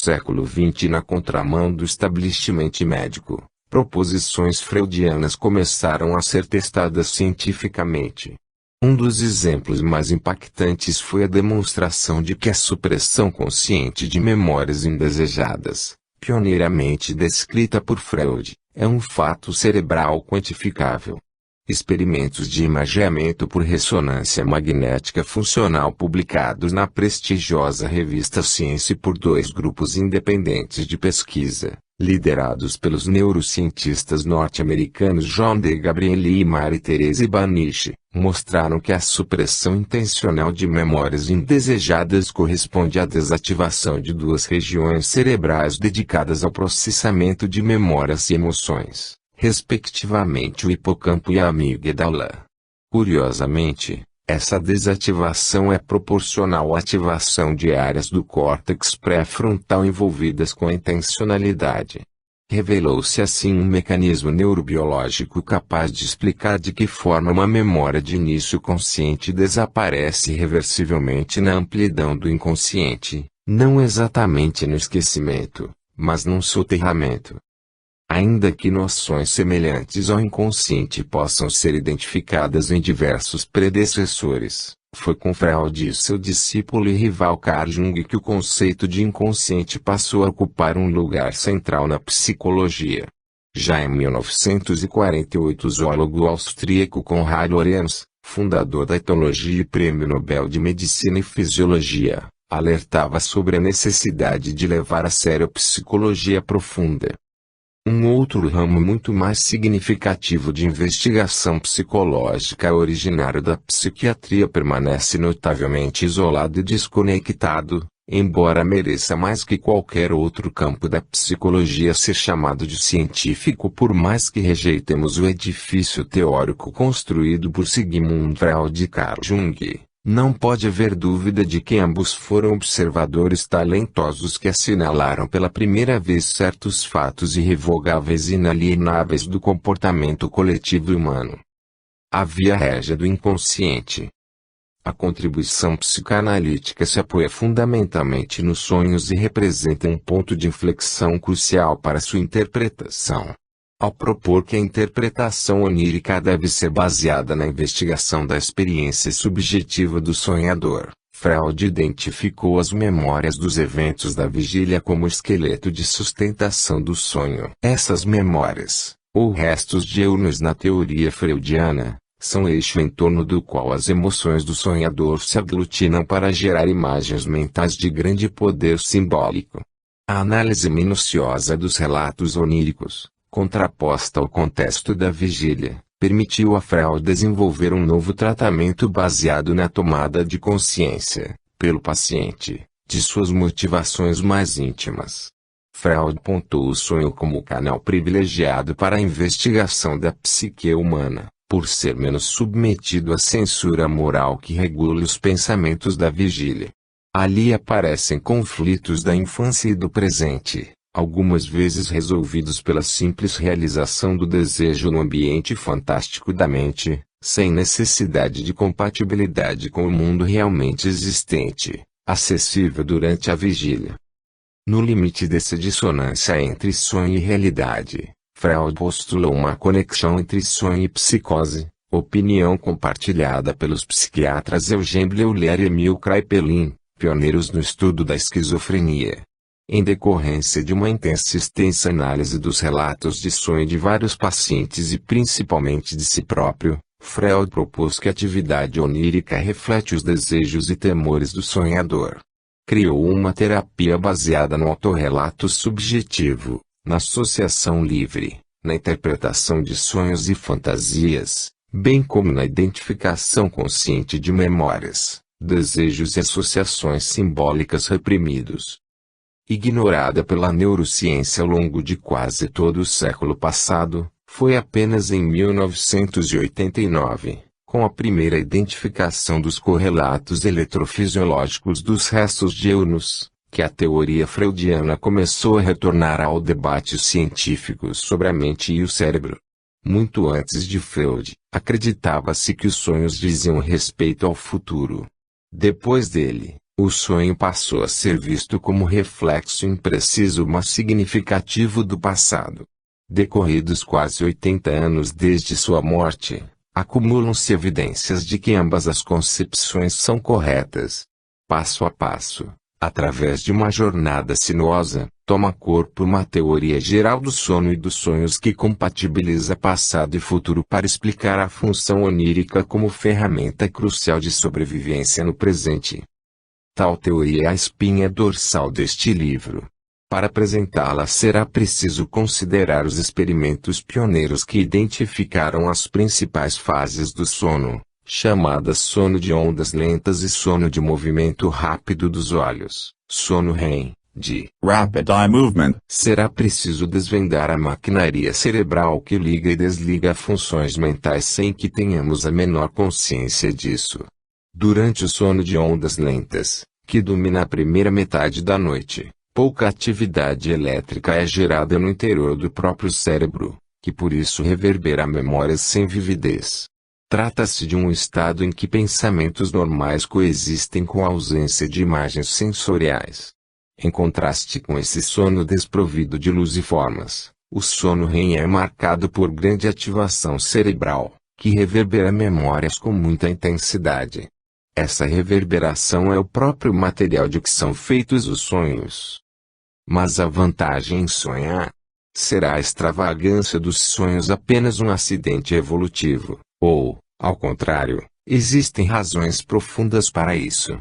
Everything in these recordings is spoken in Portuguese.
século XX na contramão do establishment médico, proposições freudianas começaram a ser testadas cientificamente. Um dos exemplos mais impactantes foi a demonstração de que a supressão consciente de memórias indesejadas, pioneiramente descrita por Freud, é um fato cerebral quantificável. Experimentos de imageamento por ressonância magnética funcional publicados na prestigiosa revista Science por dois grupos independentes de pesquisa, liderados pelos neurocientistas norte-americanos John D. Gabrieli e Marie-Thérèse Baniche, mostraram que a supressão intencional de memórias indesejadas corresponde à desativação de duas regiões cerebrais dedicadas ao processamento de memórias e emoções, respectivamente o hipocampo e a amígdala. Curiosamente, essa desativação é proporcional à ativação de áreas do córtex pré-frontal envolvidas com a intencionalidade. Revelou-se assim um mecanismo neurobiológico capaz de explicar de que forma uma memória de início consciente desaparece irreversivelmente na amplidão do inconsciente, não exatamente no esquecimento, mas num soterramento. Ainda que noções semelhantes ao inconsciente possam ser identificadas em diversos predecessores, foi com Freud e seu discípulo e rival Carl Jung que o conceito de inconsciente passou a ocupar um lugar central na psicologia. Já em 1948 o zoólogo austríaco Konrad Lorenz, fundador da etologia e prêmio Nobel de Medicina e Fisiologia, alertava sobre a necessidade de levar a sério a psicologia profunda. Um outro ramo muito mais significativo de investigação psicológica originário da psiquiatria permanece notavelmente isolado e desconectado, embora mereça mais que qualquer outro campo da psicologia ser chamado de científico por mais que rejeitemos o edifício teórico construído por Sigmund Freud e Carl Jung. Não pode haver dúvida de que ambos foram observadores talentosos que assinalaram pela primeira vez certos fatos irrevogáveis e inalienáveis do comportamento coletivo humano. A via régia do inconsciente. A contribuição psicanalítica se apoia fundamentalmente nos sonhos e representa um ponto de inflexão crucial para sua interpretação. Ao propor que a interpretação onírica deve ser baseada na investigação da experiência subjetiva do sonhador, Freud identificou as memórias dos eventos da vigília como esqueleto de sustentação do sonho. Essas memórias, ou restos de eunos na teoria freudiana, são o eixo em torno do qual as emoções do sonhador se aglutinam para gerar imagens mentais de grande poder simbólico. A análise minuciosa dos relatos oníricos, contraposta ao contexto da vigília, permitiu a Freud desenvolver um novo tratamento baseado na tomada de consciência, pelo paciente, de suas motivações mais íntimas. Freud pontuou o sonho como o canal privilegiado para a investigação da psique humana, por ser menos submetido à censura moral que regula os pensamentos da vigília. Ali aparecem conflitos da infância e do presente, algumas vezes resolvidos pela simples realização do desejo no ambiente fantástico da mente, sem necessidade de compatibilidade com o mundo realmente existente, acessível durante a vigília. No limite dessa dissonância entre sonho e realidade, Freud postulou uma conexão entre sonho e psicose, opinião compartilhada pelos psiquiatras Eugène Bleuler e Emile Kraepelin, pioneiros no estudo da esquizofrenia. Em decorrência de uma intensa e extensa análise dos relatos de sonho de vários pacientes e principalmente de si próprio, Freud propôs que a atividade onírica reflete os desejos e temores do sonhador. Criou uma terapia baseada no autorrelato subjetivo, na associação livre, na interpretação de sonhos e fantasias, bem como na identificação consciente de memórias, desejos e associações simbólicas reprimidos. Ignorada pela neurociência ao longo de quase todo o século passado, foi apenas em 1989, com a primeira identificação dos correlatos eletrofisiológicos dos restos de eunos, que a teoria freudiana começou a retornar ao debate científico sobre a mente e o cérebro. Muito antes de Freud, acreditava-se que os sonhos diziam respeito ao futuro. Depois dele, O sonho passou a ser visto como reflexo impreciso mas significativo do passado. Decorridos quase 80 anos desde sua morte, acumulam-se evidências de que ambas as concepções são corretas. Passo a passo, através de uma jornada sinuosa, toma corpo uma teoria geral do sono e dos sonhos que compatibiliza passado e futuro para explicar a função onírica como ferramenta crucial de sobrevivência no presente. Tal teoria é a espinha dorsal deste livro. Para apresentá-la será preciso considerar os experimentos pioneiros que identificaram as principais fases do sono, chamadas sono de ondas lentas e sono de movimento rápido dos olhos, sono REM, de Rapid Eye Movement. Será preciso desvendar a maquinaria cerebral que liga e desliga funções mentais sem que tenhamos a menor consciência disso. Durante o sono de ondas lentas, que domina a primeira metade da noite, pouca atividade elétrica é gerada no interior do próprio cérebro, que por isso reverbera memórias sem vividez. Trata-se de um estado em que pensamentos normais coexistem com a ausência de imagens sensoriais. Em contraste com esse sono desprovido de luz e formas, o sono REM é marcado por grande ativação cerebral, que reverbera memórias com muita intensidade. Essa reverberação é o próprio material de que são feitos os sonhos. Mas a vantagem em sonhar? Será a extravagância dos sonhos apenas um acidente evolutivo, ou, ao contrário, existem razões profundas para isso?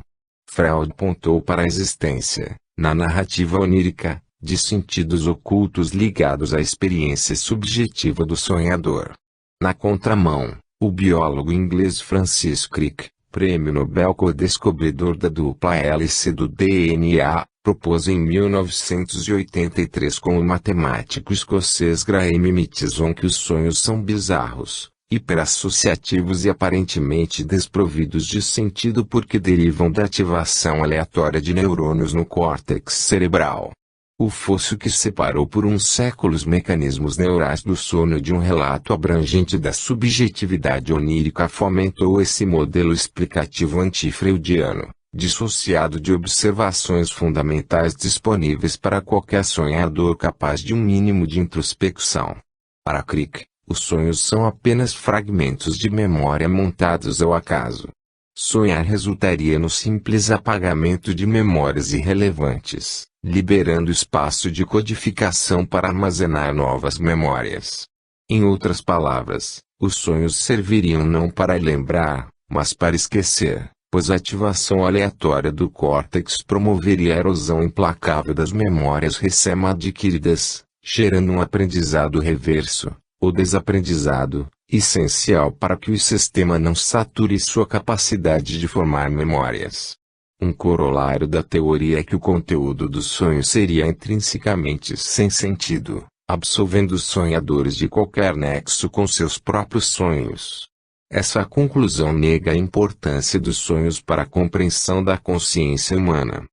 Freud apontou para a existência, na narrativa onírica, de sentidos ocultos ligados à experiência subjetiva do sonhador. Na contramão, o biólogo inglês Francis Crick, Prêmio Nobel co-descobridor da dupla hélice do DNA, propôs em 1983 com o matemático escocês Graham Mathieson que os sonhos são bizarros, hiperassociativos e aparentemente desprovidos de sentido porque derivam da ativação aleatória de neurônios no córtex cerebral. O fóssil que separou por um século os mecanismos neurais do sono de um relato abrangente da subjetividade onírica fomentou esse modelo explicativo anti-freudiano, dissociado de observações fundamentais disponíveis para qualquer sonhador capaz de um mínimo de introspecção. Para Crick, os sonhos são apenas fragmentos de memória montados ao acaso. Sonhar resultaria no simples apagamento de memórias irrelevantes, liberando espaço de codificação para armazenar novas memórias. Em outras palavras, os sonhos serviriam não para lembrar, mas para esquecer, pois a ativação aleatória do córtex promoveria a erosão implacável das memórias recém-adquiridas, gerando um aprendizado reverso, ou desaprendizado, essencial para que o sistema não sature sua capacidade de formar memórias. Um corolário da teoria é que o conteúdo do sonho seria intrinsecamente sem sentido, absolvendo os sonhadores de qualquer nexo com seus próprios sonhos. Essa conclusão nega a importância dos sonhos para a compreensão da consciência humana.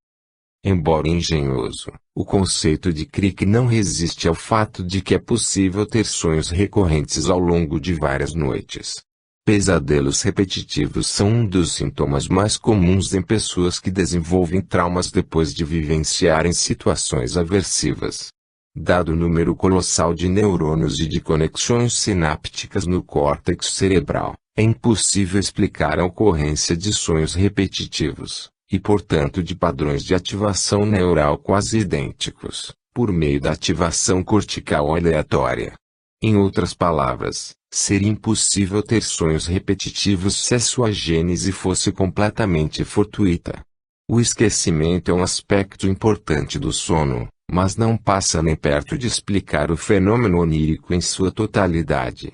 Embora engenhoso, o conceito de Crick não resiste ao fato de que é possível ter sonhos recorrentes ao longo de várias noites. Pesadelos repetitivos são um dos sintomas mais comuns em pessoas que desenvolvem traumas depois de vivenciarem situações aversivas. Dado o número colossal de neurônios e de conexões sinápticas no córtex cerebral, é impossível explicar a ocorrência de sonhos repetitivos, e portanto de padrões de ativação neural quase idênticos, por meio da ativação cortical aleatória. Em outras palavras, seria impossível ter sonhos repetitivos se a sua gênese fosse completamente fortuita. O esquecimento é um aspecto importante do sono, mas não passa nem perto de explicar o fenômeno onírico em sua totalidade.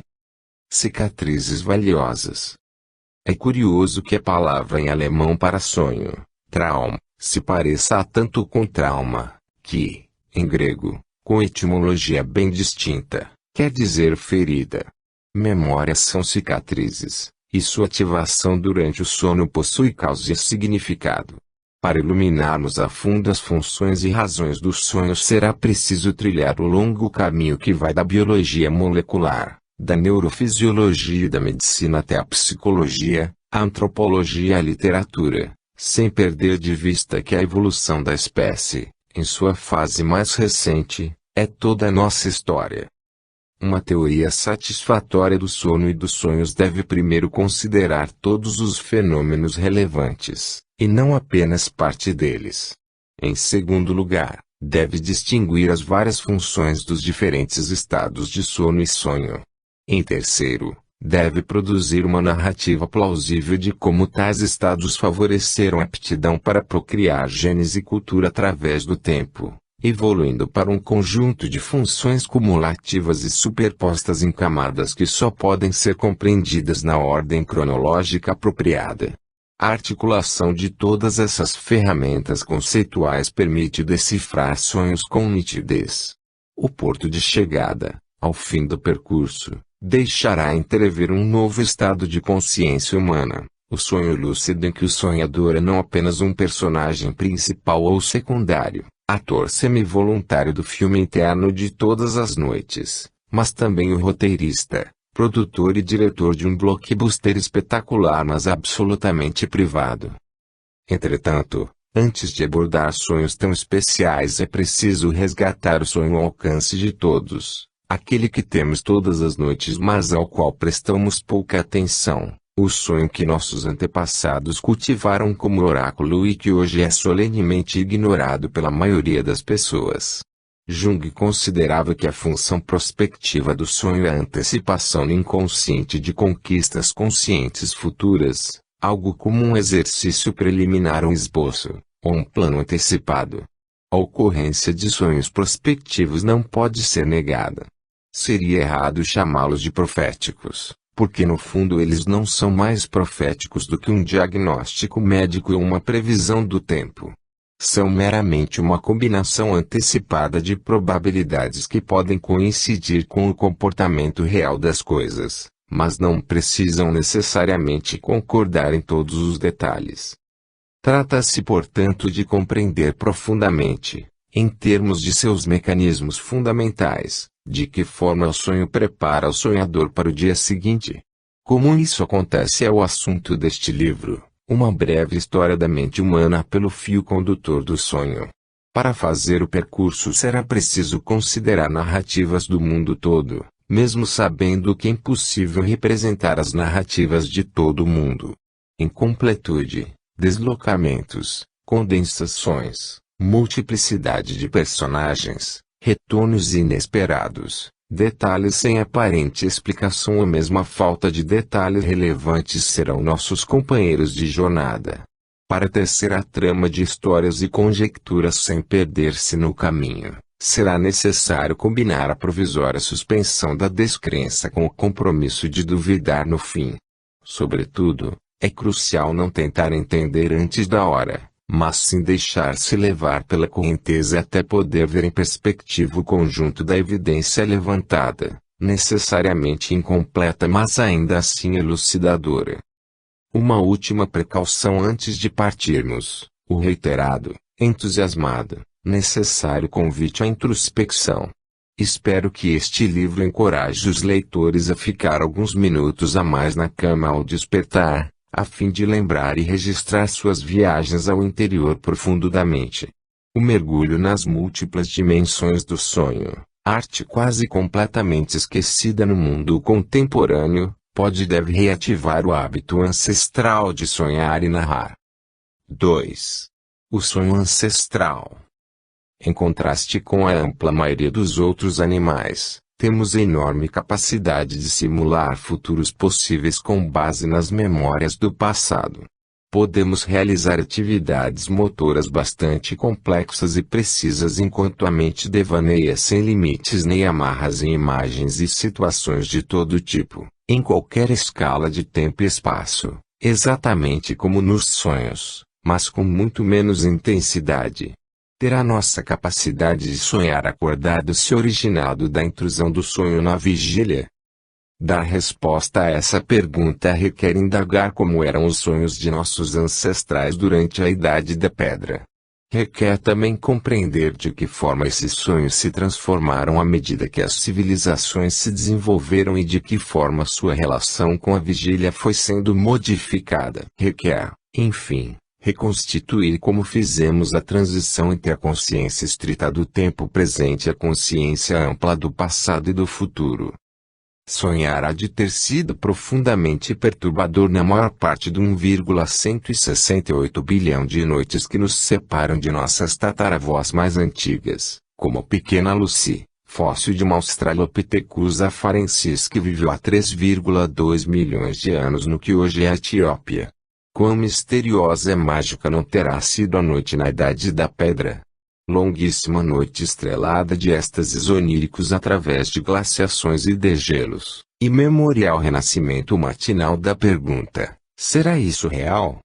Cicatrizes valiosas. É curioso que a palavra em alemão para sonho, Traum, se pareça tanto com trauma, que, em grego, com etimologia bem distinta, quer dizer ferida. Memórias são cicatrizes, e sua ativação durante o sono possui causa e significado. Para iluminarmos a fundo as funções e razões dos sonhos será preciso trilhar o longo caminho que vai da biologia molecular, da neurofisiologia e da medicina até a psicologia, a antropologia e a literatura, sem perder de vista que a evolução da espécie, em sua fase mais recente, é toda a nossa história. Uma teoria satisfatória do sono e dos sonhos deve primeiro considerar todos os fenômenos relevantes, e não apenas parte deles. Em segundo lugar, deve distinguir as várias funções dos diferentes estados de sono e sonho. Em terceiro, deve produzir uma narrativa plausível de como tais estados favoreceram a aptidão para procriar genes e cultura através do tempo, evoluindo para um conjunto de funções cumulativas e superpostas em camadas que só podem ser compreendidas na ordem cronológica apropriada. A articulação de todas essas ferramentas conceituais permite decifrar sonhos com nitidez. O porto de chegada, ao fim do percurso, deixará entrever um novo estado de consciência humana, o sonho lúcido em que o sonhador é não apenas um personagem principal ou secundário, ator semi-voluntário do filme interno de todas as noites, mas também o roteirista, produtor e diretor de um blockbuster espetacular mas absolutamente privado. Entretanto, antes de abordar sonhos tão especiais é preciso resgatar o sonho ao alcance de todos, aquele que temos todas as noites mas ao qual prestamos pouca atenção, o sonho que nossos antepassados cultivaram como oráculo e que hoje é solenemente ignorado pela maioria das pessoas. Jung considerava que a função prospectiva do sonho é a antecipação inconsciente de conquistas conscientes futuras, algo como um exercício preliminar ou esboço, ou um plano antecipado. A ocorrência de sonhos prospectivos não pode ser negada. Seria errado chamá-los de proféticos, porque no fundo eles não são mais proféticos do que um diagnóstico médico ou uma previsão do tempo. São meramente uma combinação antecipada de probabilidades que podem coincidir com o comportamento real das coisas, mas não precisam necessariamente concordar em todos os detalhes. Trata-se portanto de compreender profundamente, em termos de seus mecanismos fundamentais, de que forma o sonho prepara o sonhador para o dia seguinte. Como isso acontece é o assunto deste livro, uma breve história da mente humana pelo fio condutor do sonho. Para fazer o percurso será preciso considerar narrativas do mundo todo, mesmo sabendo que é impossível representar as narrativas de todo o mundo. Incompletude, deslocamentos, condensações, multiplicidade de personagens, retornos inesperados, detalhes sem aparente explicação ou mesmo a falta de detalhes relevantes serão nossos companheiros de jornada. Para tecer a trama de histórias e conjecturas sem perder-se no caminho, será necessário combinar a provisória suspensão da descrença com o compromisso de duvidar no fim. Sobretudo, é crucial não tentar entender antes da hora, mas sim deixar-se levar pela correnteza até poder ver em perspectiva o conjunto da evidência levantada, necessariamente incompleta mas ainda assim elucidadora. Uma última precaução antes de partirmos, o reiterado, entusiasmado, necessário convite à introspecção. Espero que este livro encoraje os leitores a ficar alguns minutos a mais na cama ao despertar, a fim de lembrar e registrar suas viagens ao interior profundo da mente. O mergulho nas múltiplas dimensões do sonho, arte quase completamente esquecida no mundo contemporâneo, pode e deve reativar o hábito ancestral de sonhar e narrar. 2. O sonho ancestral. Em contraste com a ampla maioria dos outros animais, temos enorme capacidade de simular futuros possíveis com base nas memórias do passado. Podemos realizar atividades motoras bastante complexas e precisas enquanto a mente devaneia sem limites nem amarras em imagens e situações de todo tipo, em qualquer escala de tempo e espaço, exatamente como nos sonhos, mas com muito menos intensidade. Terá nossa capacidade de sonhar acordado se originado da intrusão do sonho na vigília? Dar resposta a essa pergunta requer indagar como eram os sonhos de nossos ancestrais durante a Idade da Pedra. Requer também compreender de que forma esses sonhos se transformaram à medida que as civilizações se desenvolveram e de que forma sua relação com a vigília foi sendo modificada. Requer, enfim, reconstituir como fizemos a transição entre a consciência estrita do tempo presente e a consciência ampla do passado e do futuro. Sonhar há de ter sido profundamente perturbador na maior parte do 1,168 bilhão de noites que nos separam de nossas tataravós mais antigas, como a pequena Lucy, fóssil de uma Australopithecus afarensis que viveu há 3,2 milhões de anos no que hoje é a Etiópia. Quão misteriosa e mágica não terá sido a noite na Idade da Pedra! Longuíssima noite estrelada de êxtases oníricos através de glaciações e degelos, imemorial renascimento matinal da pergunta: será isso real?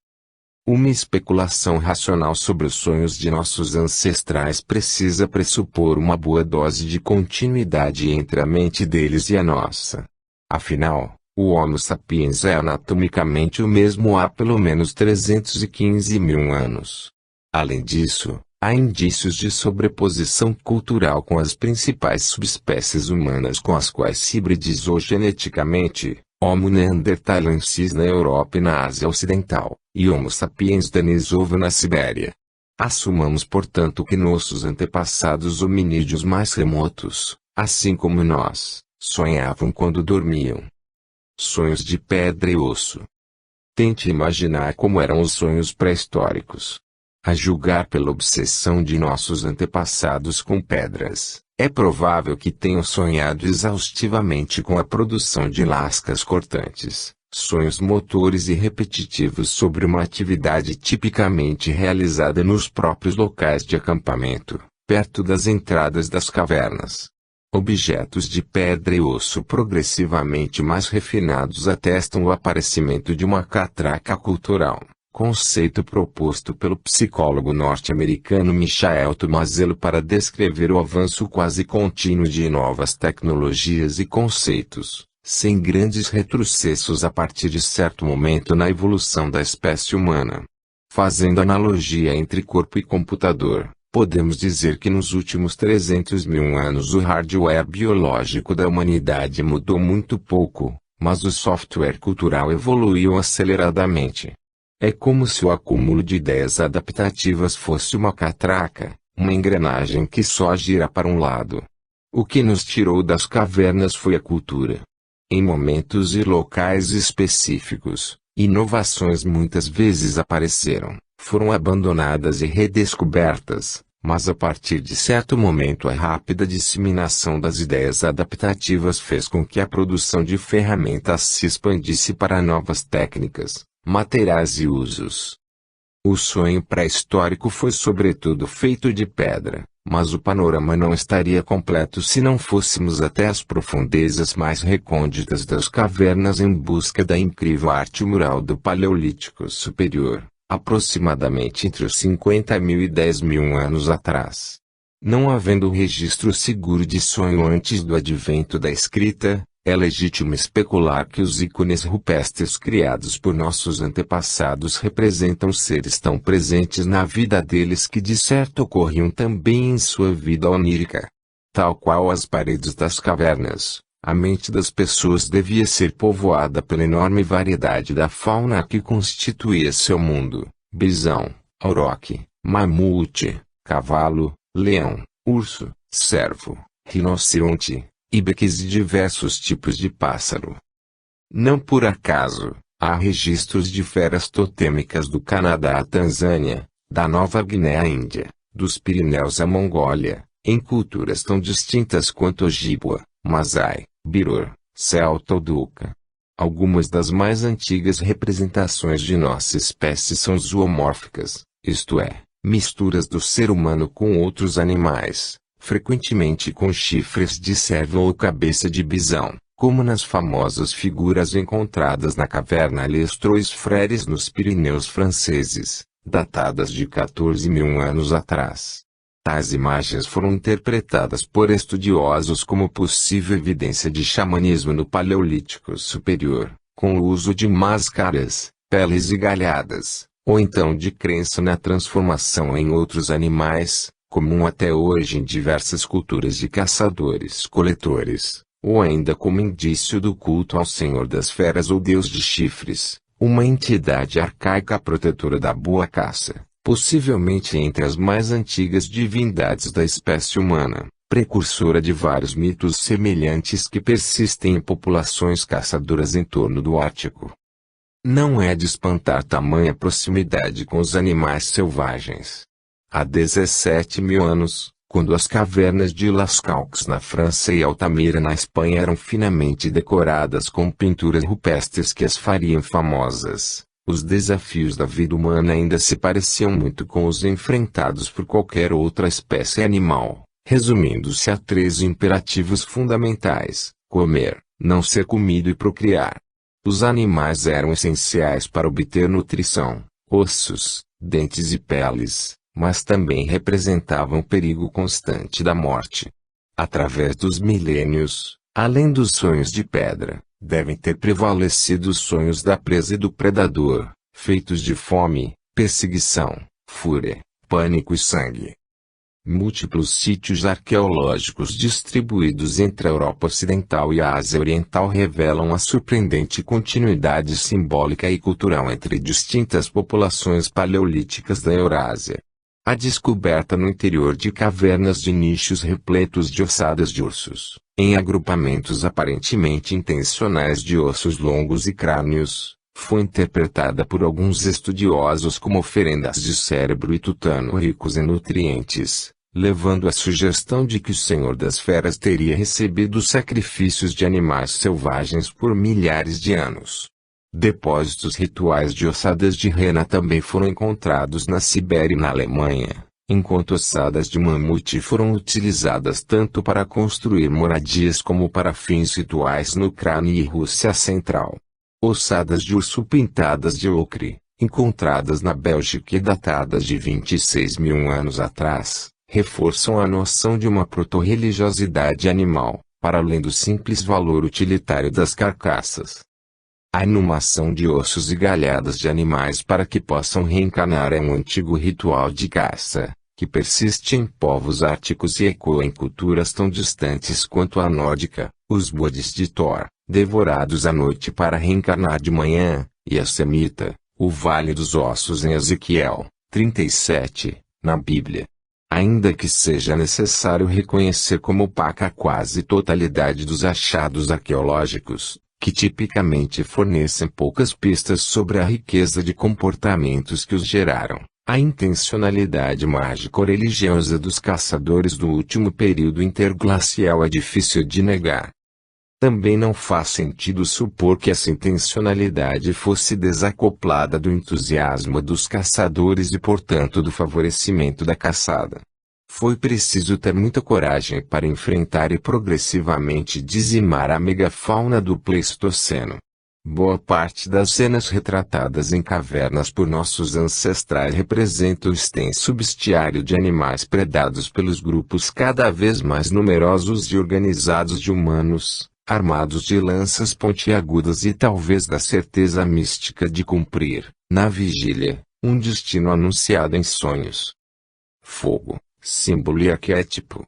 Uma especulação racional sobre os sonhos de nossos ancestrais precisa pressupor uma boa dose de continuidade entre a mente deles e a nossa. Afinal, o Homo sapiens é anatomicamente o mesmo há pelo menos 315 mil anos. Além disso, há indícios de sobreposição cultural com as principais subespécies humanas com as quais se hibridizou geneticamente, Homo neanderthalensis na Europa e na Ásia Ocidental, e Homo sapiens denisovo na Sibéria. Assumamos portanto que nossos antepassados hominídeos mais remotos, assim como nós, sonhavam quando dormiam. Sonhos de pedra e osso. Tente imaginar como eram os sonhos pré-históricos. A julgar pela obsessão de nossos antepassados com pedras, é provável que tenham sonhado exaustivamente com a produção de lascas cortantes, sonhos motores e repetitivos sobre uma atividade tipicamente realizada nos próprios locais de acampamento, perto das entradas das cavernas. Objetos de pedra e osso progressivamente mais refinados atestam o aparecimento de uma catraca cultural, conceito proposto pelo psicólogo norte-americano Michael Tomasello para descrever o avanço quase contínuo de novas tecnologias e conceitos, sem grandes retrocessos a partir de certo momento na evolução da espécie humana. Fazendo analogia entre corpo e computador, podemos dizer que nos últimos 300 mil anos o hardware biológico da humanidade mudou muito pouco, mas o software cultural evoluiu aceleradamente. É como se o acúmulo de ideias adaptativas fosse uma catraca, uma engrenagem que só gira para um lado. O que nos tirou das cavernas foi a cultura. Em momentos e locais específicos, inovações muitas vezes apareceram, foram abandonadas e redescobertas, mas a partir de certo momento a rápida disseminação das ideias adaptativas fez com que a produção de ferramentas se expandisse para novas técnicas, materiais e usos. O sonho pré-histórico foi sobretudo feito de pedra, mas o panorama não estaria completo se não fôssemos até as profundezas mais recônditas das cavernas em busca da incrível arte mural do Paleolítico Superior, aproximadamente entre os 50.000 e 10.000 anos atrás. Não havendo registro seguro de sonho antes do advento da escrita, é legítimo especular que os ícones rupestres criados por nossos antepassados representam seres tão presentes na vida deles que de certo ocorriam também em sua vida onírica. Tal qual as paredes das cavernas, a mente das pessoas devia ser povoada pela enorme variedade da fauna que constituía seu mundo: bisão, auroque, mamute, cavalo, leão, urso, cervo, rinoceronte, ibex e diversos tipos de pássaro. Não por acaso, há registros de feras totêmicas do Canadá à Tanzânia, da Nova Guiné à Índia, dos Pirineus à Mongólia, em culturas tão distintas quanto Ojibwa, Masai, Biror, Celta ou Duca. Algumas das mais antigas representações de nossa espécie são zoomórficas, isto é, misturas do ser humano com outros animais, frequentemente com chifres de cervo ou cabeça de bisão, como nas famosas figuras encontradas na caverna Les Trois Frères nos Pirineus franceses, datadas de 14.000 anos atrás. Tais imagens foram interpretadas por estudiosos como possível evidência de xamanismo no Paleolítico Superior, com o uso de máscaras, peles e galhadas, ou então de crença na transformação em outros animais, comum até hoje em diversas culturas de caçadores-coletores, ou ainda como indício do culto ao Senhor das Feras ou Deus de Chifres, uma entidade arcaica protetora da boa caça, possivelmente entre as mais antigas divindades da espécie humana, precursora de vários mitos semelhantes que persistem em populações caçadoras em torno do Ártico. Não é de espantar tamanha proximidade com os animais selvagens. Há 17.000 anos, quando as cavernas de Lascaux na França e Altamira na Espanha eram finamente decoradas com pinturas rupestres que as fariam famosas, os desafios da vida humana ainda se pareciam muito com os enfrentados por qualquer outra espécie animal, resumindo-se a 3 imperativos fundamentais: comer, não ser comido e procriar. Os animais eram essenciais para obter nutrição, ossos, dentes e peles, mas também representavam o perigo constante da morte. Através dos milênios, além dos sonhos de pedra, devem ter prevalecido os sonhos da presa e do predador, feitos de fome, perseguição, fúria, pânico e sangue. Múltiplos sítios arqueológicos distribuídos entre a Europa Ocidental e a Ásia Oriental revelam a surpreendente continuidade simbólica e cultural entre distintas populações paleolíticas da Eurásia. A descoberta no interior de cavernas de nichos repletos de ossadas de ursos, em agrupamentos aparentemente intencionais de ossos longos e crânios, foi interpretada por alguns estudiosos como oferendas de cérebro e tutano ricos em nutrientes, levando à sugestão de que o Senhor das Feras teria recebido sacrifícios de animais selvagens por milhares de anos. Depósitos rituais de ossadas de rena também foram encontrados na Sibéria e na Alemanha, enquanto ossadas de mamute foram utilizadas tanto para construir moradias como para fins rituais no Ucrânia e Rússia Central. Ossadas de urso pintadas de ocre, encontradas na Bélgica e datadas de 26.000 anos atrás, reforçam a noção de uma proto-religiosidade animal, para além do simples valor utilitário das carcaças. A inumação de ossos e galhadas de animais para que possam reencarnar é um antigo ritual de caça, que persiste em povos árticos e ecoa em culturas tão distantes quanto a nórdica, os bodes de Thor, devorados à noite para reencarnar de manhã, e a semita, o Vale dos Ossos em Ezequiel 37, na Bíblia. Ainda que seja necessário reconhecer como opaca a quase totalidade dos achados arqueológicos, que tipicamente fornecem poucas pistas sobre a riqueza de comportamentos que os geraram, a intencionalidade mágico-religiosa dos caçadores do último período interglacial é difícil de negar. Também não faz sentido supor que essa intencionalidade fosse desacoplada do entusiasmo dos caçadores e portanto do favorecimento da caçada. Foi preciso ter muita coragem para enfrentar e progressivamente dizimar a megafauna do Pleistoceno. Boa parte das cenas retratadas em cavernas por nossos ancestrais representam o extenso bestiário de animais predados pelos grupos cada vez mais numerosos e organizados de humanos, armados de lanças pontiagudas e talvez da certeza mística de cumprir, na vigília, um destino anunciado em sonhos. Fogo, símbolo e arquétipo.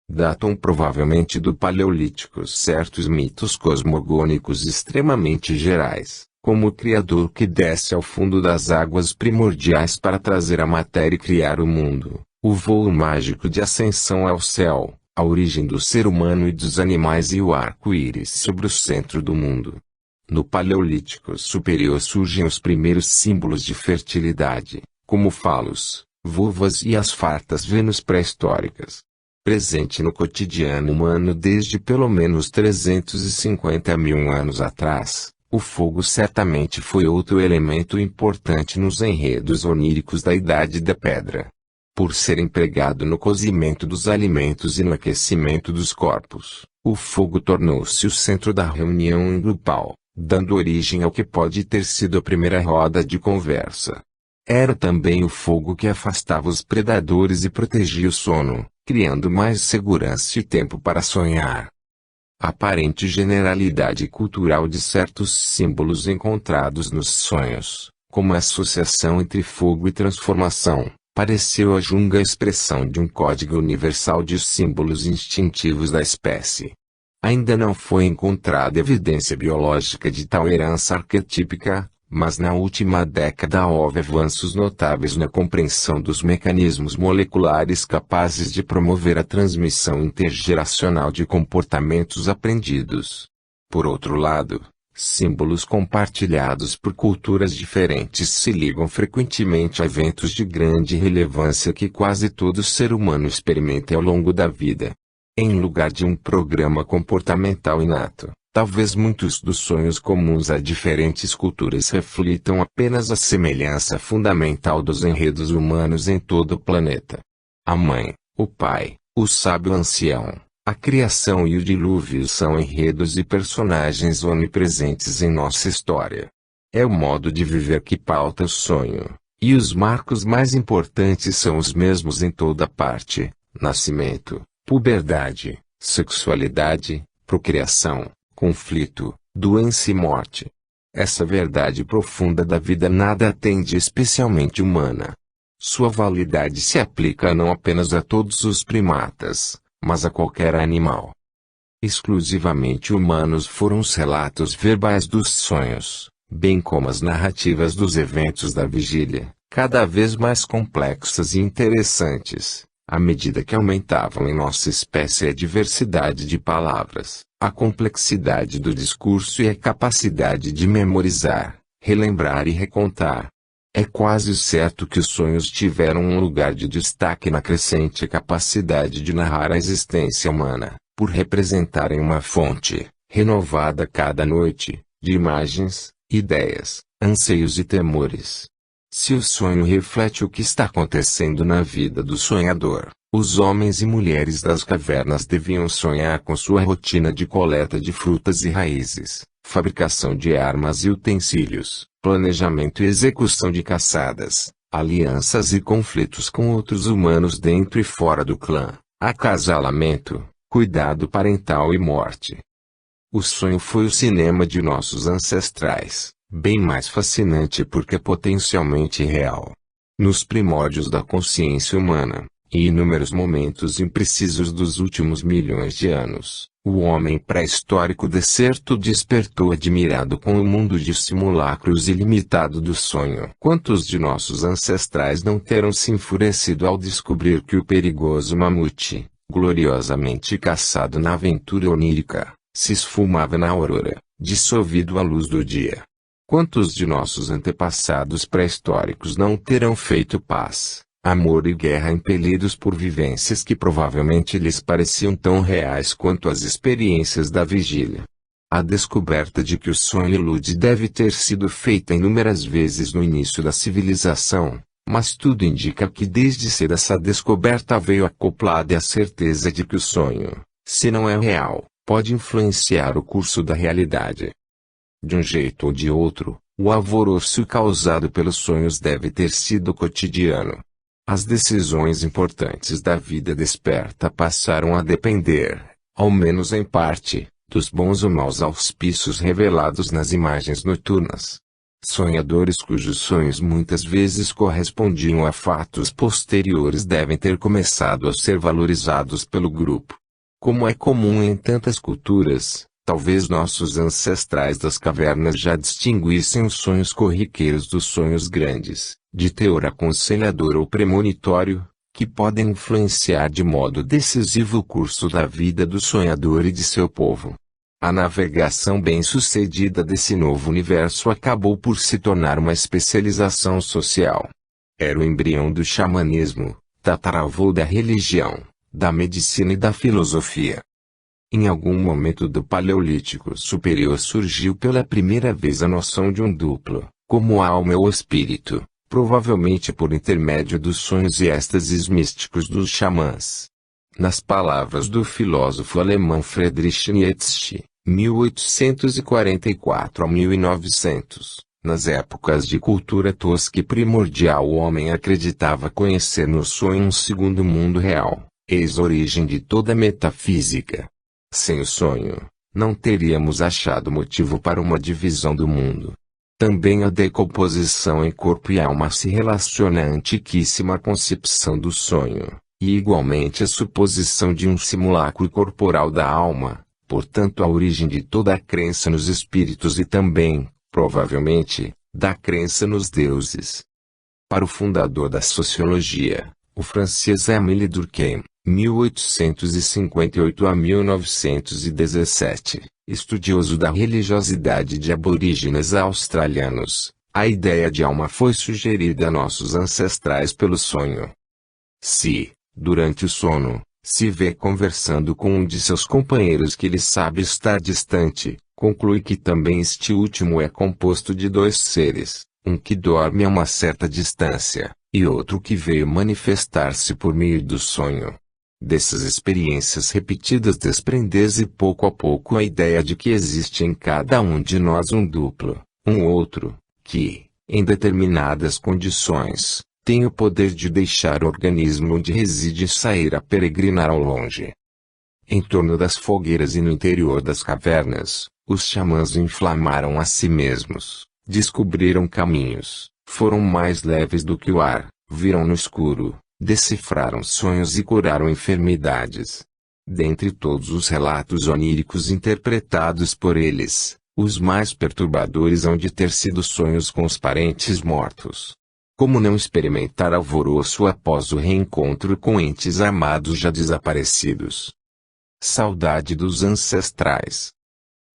Datam provavelmente do Paleolítico certos mitos cosmogônicos extremamente gerais, como o Criador que desce ao fundo das águas primordiais para trazer a matéria e criar o mundo, o voo mágico de ascensão ao céu, a origem do ser humano e dos animais e o arco-íris sobre o centro do mundo. No Paleolítico Superior surgem os primeiros símbolos de fertilidade, como falos, vulvas e as fartas Vênus pré-históricas. Presente no cotidiano humano desde pelo menos 350.000 anos atrás, o fogo certamente foi outro elemento importante nos enredos oníricos da Idade da Pedra. Por ser empregado no cozimento dos alimentos e no aquecimento dos corpos, o fogo tornou-se o centro da reunião grupal, dando origem ao que pode ter sido a primeira roda de conversa. Era também o fogo que afastava os predadores e protegia o sono, criando mais segurança e tempo para sonhar. A aparente generalidade cultural de certos símbolos encontrados nos sonhos, como a associação entre fogo e transformação, pareceu a junga expressão de um código universal de símbolos instintivos da espécie. Ainda não foi encontrada evidência biológica de tal herança arquetípica, mas na última década houve avanços notáveis na compreensão dos mecanismos moleculares capazes de promover a transmissão intergeracional de comportamentos aprendidos. Por outro lado, símbolos compartilhados por culturas diferentes se ligam frequentemente a eventos de grande relevância que quase todo ser humano experimenta ao longo da vida. Em lugar de um programa comportamental inato, talvez muitos dos sonhos comuns a diferentes culturas reflitam apenas a semelhança fundamental dos enredos humanos em todo o planeta. A mãe, o pai, o sábio ancião, a criação e o dilúvio são enredos e personagens onipresentes em nossa história. É o modo de viver que pauta o sonho, e os marcos mais importantes são os mesmos em toda parte: nascimento, puberdade, sexualidade, procriação, conflito, doença e morte. Essa verdade profunda da vida nada tem de especialmente humana. Sua validade se aplica não apenas a todos os primatas, mas a qualquer animal. Exclusivamente humanos foram os relatos verbais dos sonhos, bem como as narrativas dos eventos da vigília, cada vez mais complexas e interessantes, à medida que aumentavam em nossa espécie a diversidade de palavras, a complexidade do discurso e a capacidade de memorizar, relembrar e recontar. É quase certo que os sonhos tiveram um lugar de destaque na crescente capacidade de narrar a existência humana, por representarem uma fonte, renovada cada noite, de imagens, ideias, anseios e temores. Se o sonho reflete o que está acontecendo na vida do sonhador, os homens e mulheres das cavernas deviam sonhar com sua rotina de coleta de frutas e raízes, fabricação de armas e utensílios, planejamento e execução de caçadas, alianças e conflitos com outros humanos dentro e fora do clã, acasalamento, cuidado parental e morte. O sonho foi o cinema de nossos ancestrais, bem mais fascinante porque potencialmente real. Nos primórdios da consciência humana, e inúmeros momentos imprecisos dos últimos milhões de anos, o homem pré-histórico decerto despertou admirado com o mundo de simulacros ilimitado do sonho. Quantos de nossos ancestrais não terão se enfurecido ao descobrir que o perigoso mamute, gloriosamente caçado na aventura onírica, se esfumava na aurora, dissolvido à luz do dia? Quantos de nossos antepassados pré-históricos não terão feito paz, amor e guerra impelidos por vivências que provavelmente lhes pareciam tão reais quanto as experiências da vigília? A descoberta de que o sonho ilude deve ter sido feita inúmeras vezes no início da civilização, mas tudo indica que desde cedo essa descoberta veio acoplada à certeza de que o sonho, se não é real, pode influenciar o curso da realidade. De um jeito ou de outro, o alvoroço causado pelos sonhos deve ter sido cotidiano. As decisões importantes da vida desperta passaram a depender, ao menos em parte, dos bons ou maus auspícios revelados nas imagens noturnas. Sonhadores cujos sonhos muitas vezes correspondiam a fatos posteriores devem ter começado a ser valorizados pelo grupo. Como é comum em tantas culturas, talvez nossos ancestrais das cavernas já distinguissem os sonhos corriqueiros dos sonhos grandes, de teor aconselhador ou premonitório, que podem influenciar de modo decisivo o curso da vida do sonhador e de seu povo. A navegação bem-sucedida desse novo universo acabou por se tornar uma especialização social. Era o embrião do xamanismo, tataravô da religião, da medicina e da filosofia. Em algum momento do Paleolítico Superior surgiu pela primeira vez a noção de um duplo, como a alma ou espírito, provavelmente por intermédio dos sonhos e êxtases místicos dos xamãs. Nas palavras do filósofo alemão Friedrich Nietzsche, 1844 a 1900, nas épocas de cultura tosca e primordial o homem acreditava conhecer no sonho um segundo mundo real, eis a origem de toda metafísica. Sem o sonho, não teríamos achado motivo para uma divisão do mundo. Também a decomposição em corpo e alma se relaciona à antiquíssima concepção do sonho, e igualmente a suposição de um simulacro corporal da alma, portanto a origem de toda a crença nos espíritos e também, provavelmente, da crença nos deuses. Para o fundador da sociologia, o francês Émile Durkheim, 1858 a 1917, estudioso da religiosidade de aborígenes australianos, a ideia de alma foi sugerida a nossos ancestrais pelo sonho. Se, durante o sono, se vê conversando com um de seus companheiros que lhe sabe estar distante, conclui que também este último é composto de dois seres, um que dorme a uma certa distância, e outro que veio manifestar-se por meio do sonho. Dessas experiências repetidas desprende-se pouco a pouco a ideia de que existe em cada um de nós um duplo, um outro, que, em determinadas condições, tem o poder de deixar o organismo onde reside e sair a peregrinar ao longe. Em torno das fogueiras e no interior das cavernas, os xamãs inflamaram a si mesmos, descobriram caminhos, foram mais leves do que o ar, viram no escuro, decifraram sonhos e curaram enfermidades. Dentre todos os relatos oníricos interpretados por eles, os mais perturbadores hão de ter sido sonhos com os parentes mortos. Como não experimentar alvoroço após o reencontro com entes amados já desaparecidos? Saudade dos ancestrais.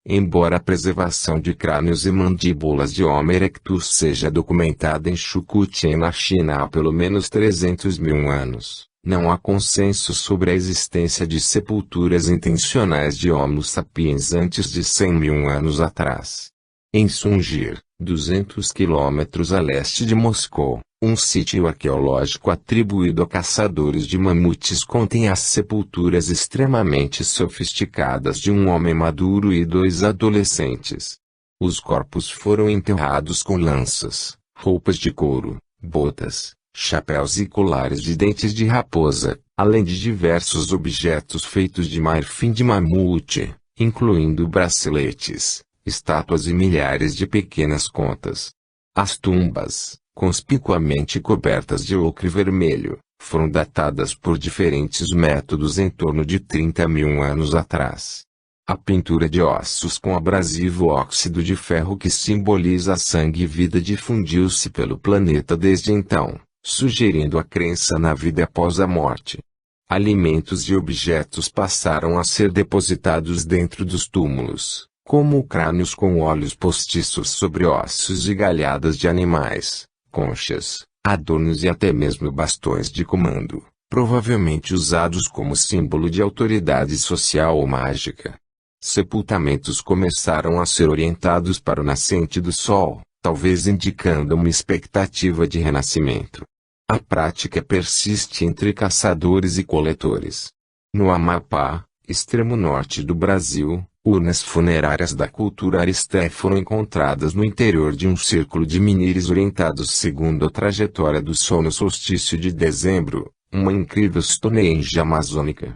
Embora a preservação de crânios e mandíbulas de Homo erectus seja documentada em Chukutien na China há pelo menos 300.000 anos, não há consenso sobre a existência de sepulturas intencionais de Homo sapiens antes de 100.000 anos atrás. Em Sungir, 200 quilômetros a leste de Moscou, um sítio arqueológico atribuído a caçadores de mamutes contém as sepulturas extremamente sofisticadas de um homem maduro e dois adolescentes. Os corpos foram enterrados com lanças, roupas de couro, botas, chapéus e colares de dentes de raposa, além de diversos objetos feitos de marfim de mamute, incluindo braceletes, estátuas e milhares de pequenas contas. As tumbas, conspicuamente cobertas de ocre vermelho, foram datadas por diferentes métodos em torno de 30.000 anos atrás. A pintura de ossos com abrasivo óxido de ferro que simboliza sangue e vida difundiu-se pelo planeta desde então, sugerindo a crença na vida após a morte. Alimentos e objetos passaram a ser depositados dentro dos túmulos, como crânios com olhos postiços sobre ossos e galhadas de animais, conchas, adornos e até mesmo bastões de comando, provavelmente usados como símbolo de autoridade social ou mágica. Sepultamentos começaram a ser orientados para o nascente do sol, talvez indicando uma expectativa de renascimento. A prática persiste entre caçadores e coletores. No Amapá, extremo norte do Brasil, urnas funerárias da cultura aristé foram encontradas no interior de um círculo de menires orientados segundo a trajetória do sol no solstício de dezembro, uma incrível Stonehenge amazônica.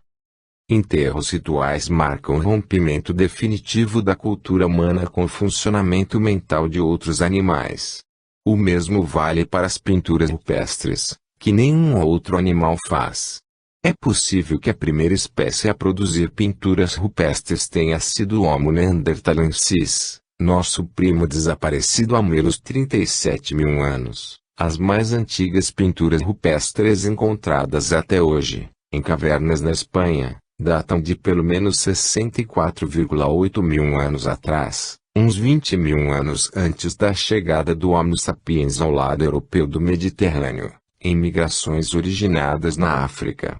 Enterros rituais marcam o rompimento definitivo da cultura humana com o funcionamento mental de outros animais. O mesmo vale para as pinturas rupestres, que nenhum outro animal faz. É possível que a primeira espécie a produzir pinturas rupestres tenha sido o Homo neanderthalensis, nosso primo desaparecido há menos 37.000 anos. As mais antigas pinturas rupestres encontradas até hoje, em cavernas na Espanha, datam de pelo menos 64,8 mil anos atrás, uns 20.000 anos antes da chegada do Homo sapiens ao lado europeu do Mediterrâneo, em migrações originadas na África.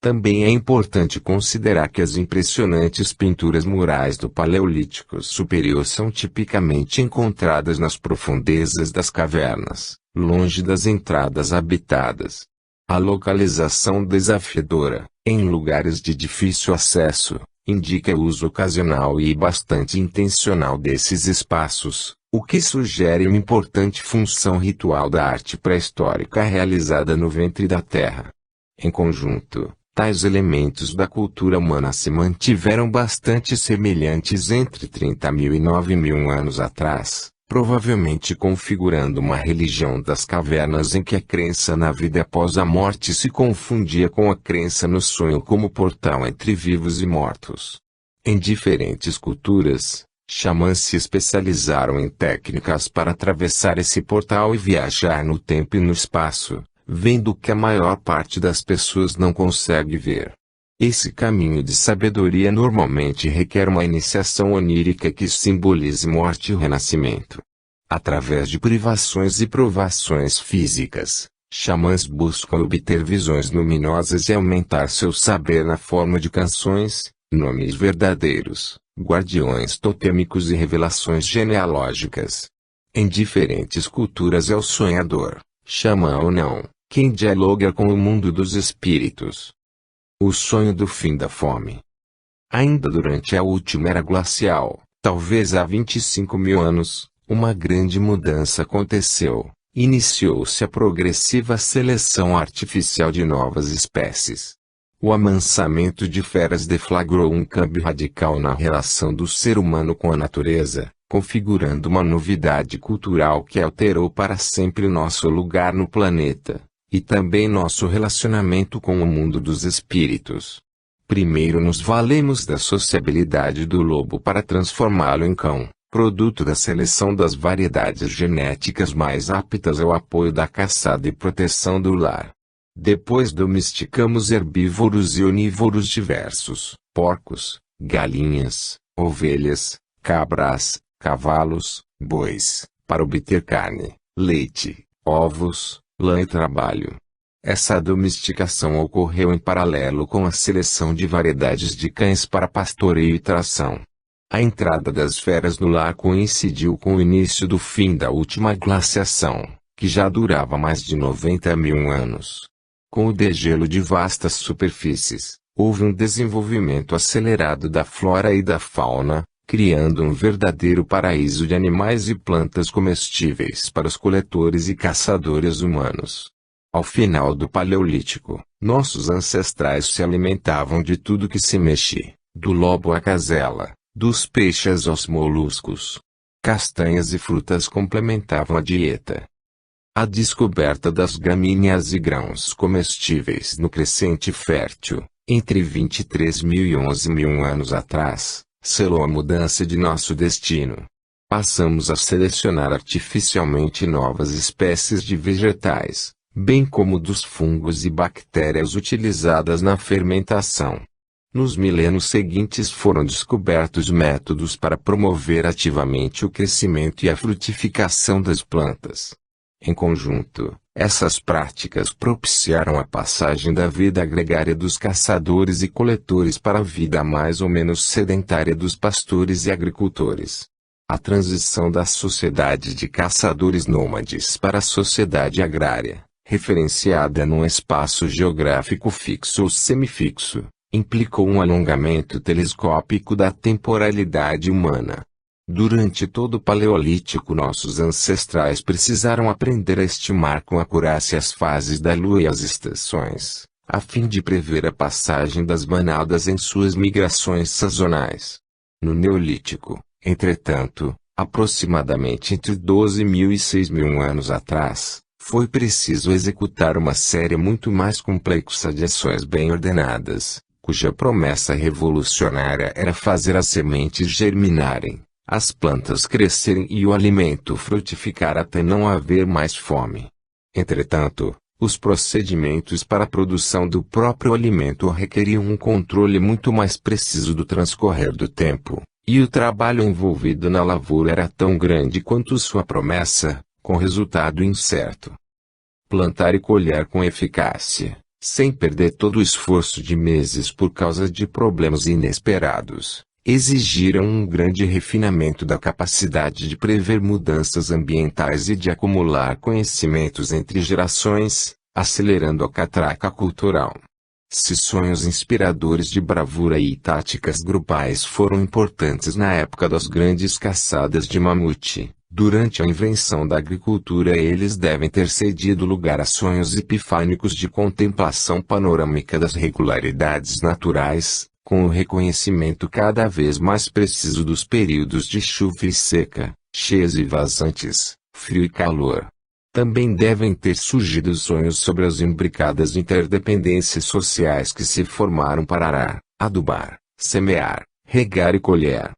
Também é importante considerar que as impressionantes pinturas murais do Paleolítico Superior são tipicamente encontradas nas profundezas das cavernas, longe das entradas habitadas. A localização desafiadora, em lugares de difícil acesso, indica o uso ocasional e bastante intencional desses espaços, o que sugere uma importante função ritual da arte pré-histórica realizada no ventre da Terra. Em conjunto, tais elementos da cultura humana se mantiveram bastante semelhantes entre 30.000 e 9.000 anos atrás, provavelmente configurando uma religião das cavernas em que a crença na vida após a morte se confundia com a crença no sonho como portal entre vivos e mortos. Em diferentes culturas, Xamãs se especializaram em técnicas para atravessar esse portal e viajar no tempo e no espaço, vendo o que a maior parte das pessoas não consegue ver. Esse caminho de sabedoria normalmente requer uma iniciação onírica que simbolize morte e renascimento. Através de privações e provações físicas, xamãs buscam obter visões luminosas e aumentar seu saber na forma de canções, nomes verdadeiros, guardiões totêmicos e revelações genealógicas. Em diferentes culturas é o sonhador, xamã ou não, quem dialoga com o mundo dos espíritos. O sonho do fim da fome. Ainda durante a última era glacial, talvez há 25 mil anos, uma grande mudança aconteceu. Iniciou-se a progressiva seleção artificial de novas espécies. O amansamento de feras deflagrou um câmbio radical na relação do ser humano com a natureza, configurando uma novidade cultural que alterou para sempre nosso lugar no planeta, e também nosso relacionamento com o mundo dos espíritos. Primeiro nos valemos da sociabilidade do lobo para transformá-lo em cão, produto da seleção das variedades genéticas mais aptas ao apoio da caçada e proteção do lar. Depois domesticamos herbívoros e onívoros diversos, porcos, galinhas, ovelhas, cabras, cavalos, bois, para obter carne, leite, ovos, lã e trabalho. Essa domesticação ocorreu em paralelo com a seleção de variedades de cães para pastoreio e tração. A entrada das feras no lar coincidiu com o início do fim da última glaciação, que já durava mais de 90 mil anos. Com o degelo de vastas superfícies, houve um desenvolvimento acelerado da flora e da fauna, criando um verdadeiro paraíso de animais e plantas comestíveis para os coletores e caçadores humanos. Ao final do Paleolítico, nossos ancestrais se alimentavam de tudo que se mexe, do lobo à gazela, dos peixes aos moluscos. Castanhas e frutas complementavam a dieta. A descoberta das gramíneas e grãos comestíveis no crescente fértil, entre 23 mil e 11 mil anos atrás, selou a mudança de nosso destino. Passamos a selecionar artificialmente novas espécies de vegetais, bem como dos fungos e bactérias utilizadas na fermentação. Nos milênios seguintes foram descobertos métodos para promover ativamente o crescimento e a frutificação das plantas. Em conjunto, essas práticas propiciaram a passagem da vida gregária dos caçadores e coletores para a vida mais ou menos sedentária dos pastores e agricultores. A transição da sociedade de caçadores nômades para a sociedade agrária, referenciada num espaço geográfico fixo ou semifixo, implicou um alongamento telescópico da temporalidade humana. Durante todo o Paleolítico nossos ancestrais precisaram aprender a estimar com acurácia as fases da lua e as estações, a fim de prever a passagem das manadas em suas migrações sazonais. No Neolítico, entretanto, aproximadamente entre 12.000 e 6.000 anos atrás, foi preciso executar uma série muito mais complexa de ações bem ordenadas, cuja promessa revolucionária era fazer as sementes germinarem, as plantas crescerem e o alimento frutificar até não haver mais fome. Entretanto, os procedimentos para a produção do próprio alimento requeriam um controle muito mais preciso do transcorrer do tempo, e o trabalho envolvido na lavoura era tão grande quanto sua promessa, com resultado incerto. Plantar e colher com eficácia, sem perder todo o esforço de meses por causa de problemas inesperados, exigiram um grande refinamento da capacidade de prever mudanças ambientais e de acumular conhecimentos entre gerações, acelerando a catraca cultural. Se sonhos inspiradores de bravura e táticas grupais foram importantes na época das grandes caçadas de mamute, durante a invenção da agricultura eles devem ter cedido lugar a sonhos epifânicos de contemplação panorâmica das regularidades naturais, com o reconhecimento cada vez mais preciso dos períodos de chuva e seca, cheias e vazantes, frio e calor. Também devem ter surgido sonhos sobre as imbricadas interdependências sociais que se formaram para arar, adubar, semear, regar e colher.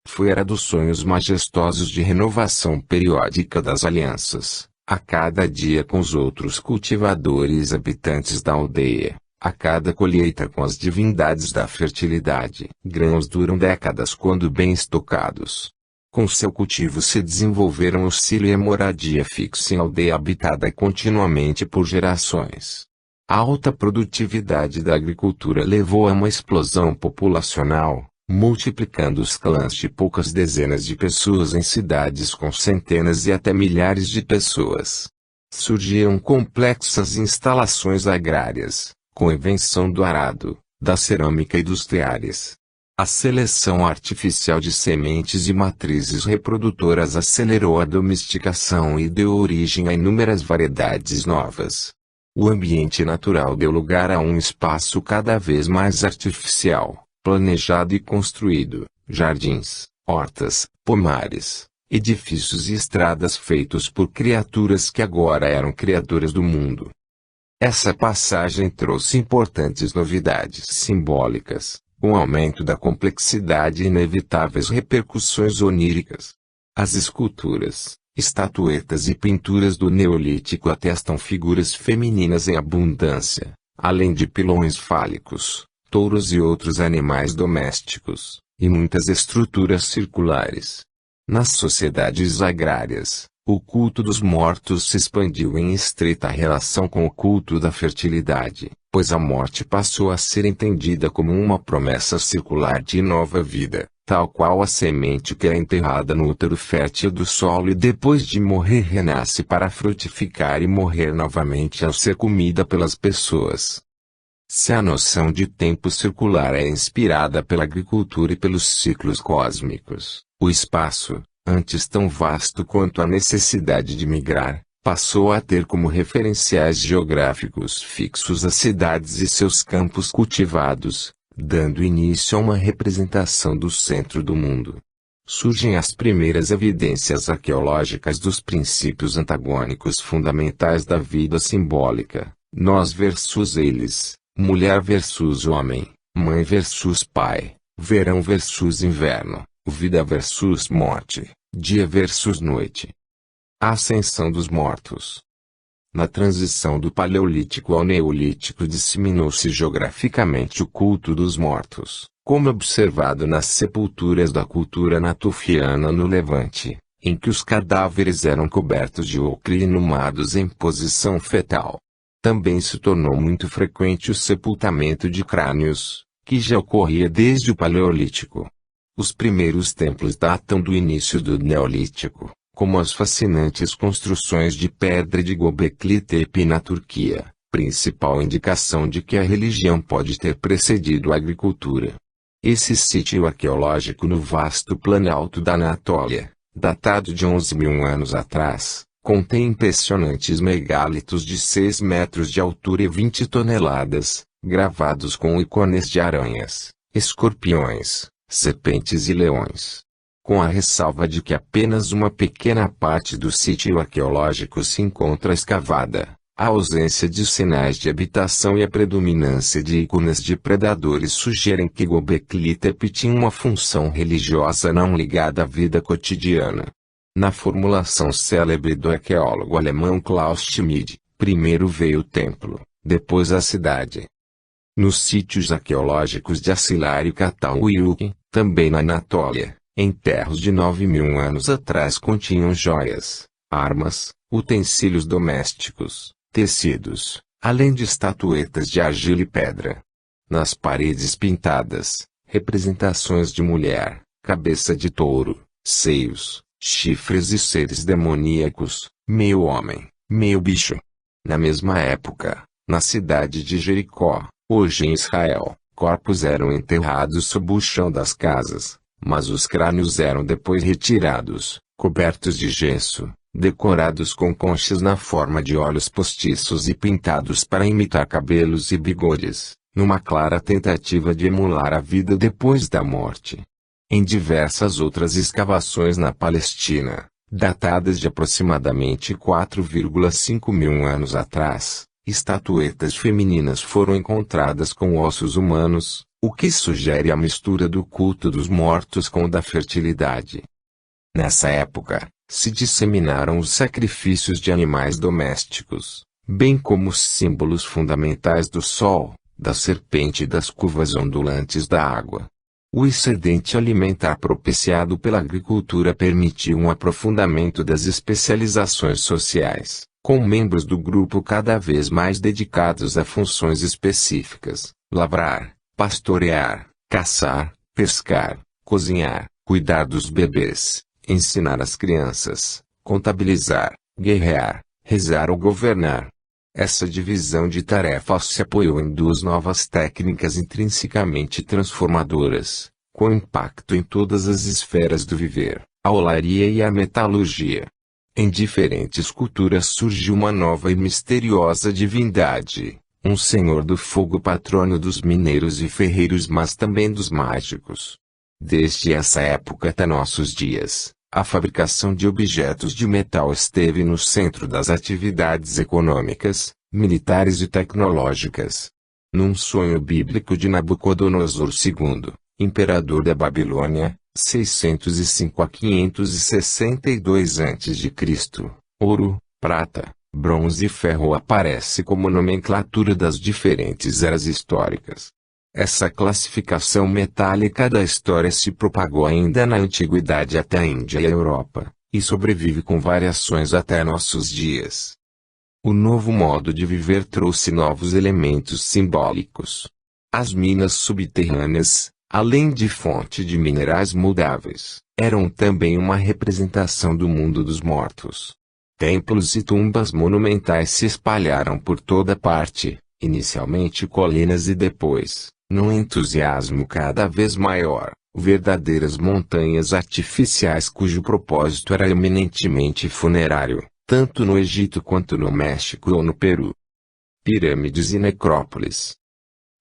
Foi era dos sonhos majestosos de renovação periódica das alianças, a cada dia com os outros cultivadores habitantes da aldeia, a cada colheita com as divindades da fertilidade. Grãos duram décadas quando bem estocados. Com seu cultivo se desenvolveram o silo e a moradia fixa em aldeia habitada continuamente por gerações. A alta produtividade da agricultura levou a uma explosão populacional, multiplicando os clãs de poucas dezenas de pessoas em cidades com centenas e até milhares de pessoas. Surgiram complexas instalações agrárias, com a invenção do arado, da cerâmica e dos teares. A seleção artificial de sementes e matrizes reprodutoras acelerou a domesticação e deu origem a inúmeras variedades novas. O ambiente natural deu lugar a um espaço cada vez mais artificial, planejado e construído, jardins, hortas, pomares, edifícios e estradas feitos por criaturas que agora eram criadoras do mundo. Essa passagem trouxe importantes novidades simbólicas, com o aumento da complexidade e inevitáveis repercussões oníricas. As esculturas, estatuetas e pinturas do Neolítico atestam figuras femininas em abundância, além de pilões fálicos, touros e outros animais domésticos, e muitas estruturas circulares. Nas sociedades agrárias, o culto dos mortos se expandiu em estreita relação com o culto da fertilidade, pois a morte passou a ser entendida como uma promessa circular de nova vida, tal qual a semente que é enterrada no útero fértil do solo e depois de morrer renasce para frutificar e morrer novamente ao ser comida pelas pessoas. Se a noção de tempo circular é inspirada pela agricultura e pelos ciclos cósmicos, o espaço, antes tão vasto quanto a necessidade de migrar, passou a ter como referenciais geográficos fixos as cidades e seus campos cultivados, dando início a uma representação do centro do mundo. Surgem as primeiras evidências arqueológicas dos princípios antagônicos fundamentais da vida simbólica: nós versus eles, mulher versus homem, mãe versus pai, verão versus inverno, vida versus morte, dia versus noite. A ascensão dos mortos. Na transição do Paleolítico ao Neolítico disseminou-se geograficamente o culto dos mortos, como observado nas sepulturas da cultura natufiana no Levante, em que os cadáveres eram cobertos de ocre e inumados em posição fetal. Também se tornou muito frequente o sepultamento de crânios, que já ocorria desde o Paleolítico. Os primeiros templos datam do início do Neolítico, como as fascinantes construções de pedra de Göbekli Tepe na Turquia, principal indicação de que a religião pode ter precedido a agricultura. Esse sítio arqueológico no vasto planalto da Anatólia, datado de 11.000 anos atrás, contém impressionantes megálitos de 6 metros de altura e 20 toneladas, gravados com ícones de aranhas, escorpiões, serpentes e leões. Com a ressalva de que apenas uma pequena parte do sítio arqueológico se encontra escavada, a ausência de sinais de habitação e a predominância de ícones de predadores sugerem que Göbekli Tepe tinha uma função religiosa não ligada à vida cotidiana. Na formulação célebre do arqueólogo alemão Klaus Schmid, primeiro veio o templo, depois a cidade. Nos sítios arqueológicos de Asilar e Cataluyuk, também na Anatólia, enterros de 9.000 anos atrás continham joias, armas, utensílios domésticos, tecidos, além de estatuetas de argila e pedra. Nas paredes pintadas, representações de mulher, cabeça de touro, seios, chifres e seres demoníacos, meio homem, meio bicho. Na mesma época, na cidade de Jericó, hoje em Israel, corpos eram enterrados sob o chão das casas, mas os crânios eram depois retirados, cobertos de gesso, decorados com conchas na forma de olhos postiços e pintados para imitar cabelos e bigodes, numa clara tentativa de emular a vida depois da morte. Em diversas outras escavações na Palestina, datadas de aproximadamente 4,5 mil anos atrás, estatuetas femininas foram encontradas com ossos humanos, o que sugere a mistura do culto dos mortos com o da fertilidade. Nessa época, se disseminaram os sacrifícios de animais domésticos, bem como os símbolos fundamentais do sol, da serpente e das curvas ondulantes da água. O excedente alimentar propiciado pela agricultura permitiu um aprofundamento das especializações sociais, com membros do grupo cada vez mais dedicados a funções específicas: lavrar, pastorear, caçar, pescar, cozinhar, cuidar dos bebês, ensinar as crianças, contabilizar, guerrear, rezar ou governar. Essa divisão de tarefas se apoiou em duas novas técnicas intrinsecamente transformadoras, com impacto em todas as esferas do viver: a olaria e a metalurgia. Em diferentes culturas surge uma nova e misteriosa divindade, um senhor do fogo, patrono dos mineiros e ferreiros, mas também dos mágicos. Desde essa época até nossos dias, a fabricação de objetos de metal esteve no centro das atividades econômicas, militares e tecnológicas. Num sonho bíblico de Nabucodonosor II, imperador da Babilônia, 605 a 562 a.C., ouro, prata, bronze e ferro aparece como nomenclatura das diferentes eras históricas. Essa classificação metálica da história se propagou ainda na antiguidade até a Índia e a Europa, e sobrevive com variações até nossos dias. O novo modo de viver trouxe novos elementos simbólicos. As minas subterrâneas, além de fonte de minerais moldáveis, eram também uma representação do mundo dos mortos. Templos e tumbas monumentais se espalharam por toda parte, inicialmente colinas e depois, num entusiasmo cada vez maior, verdadeiras montanhas artificiais cujo propósito era eminentemente funerário, tanto no Egito quanto no México ou no Peru. Pirâmides e necrópolis.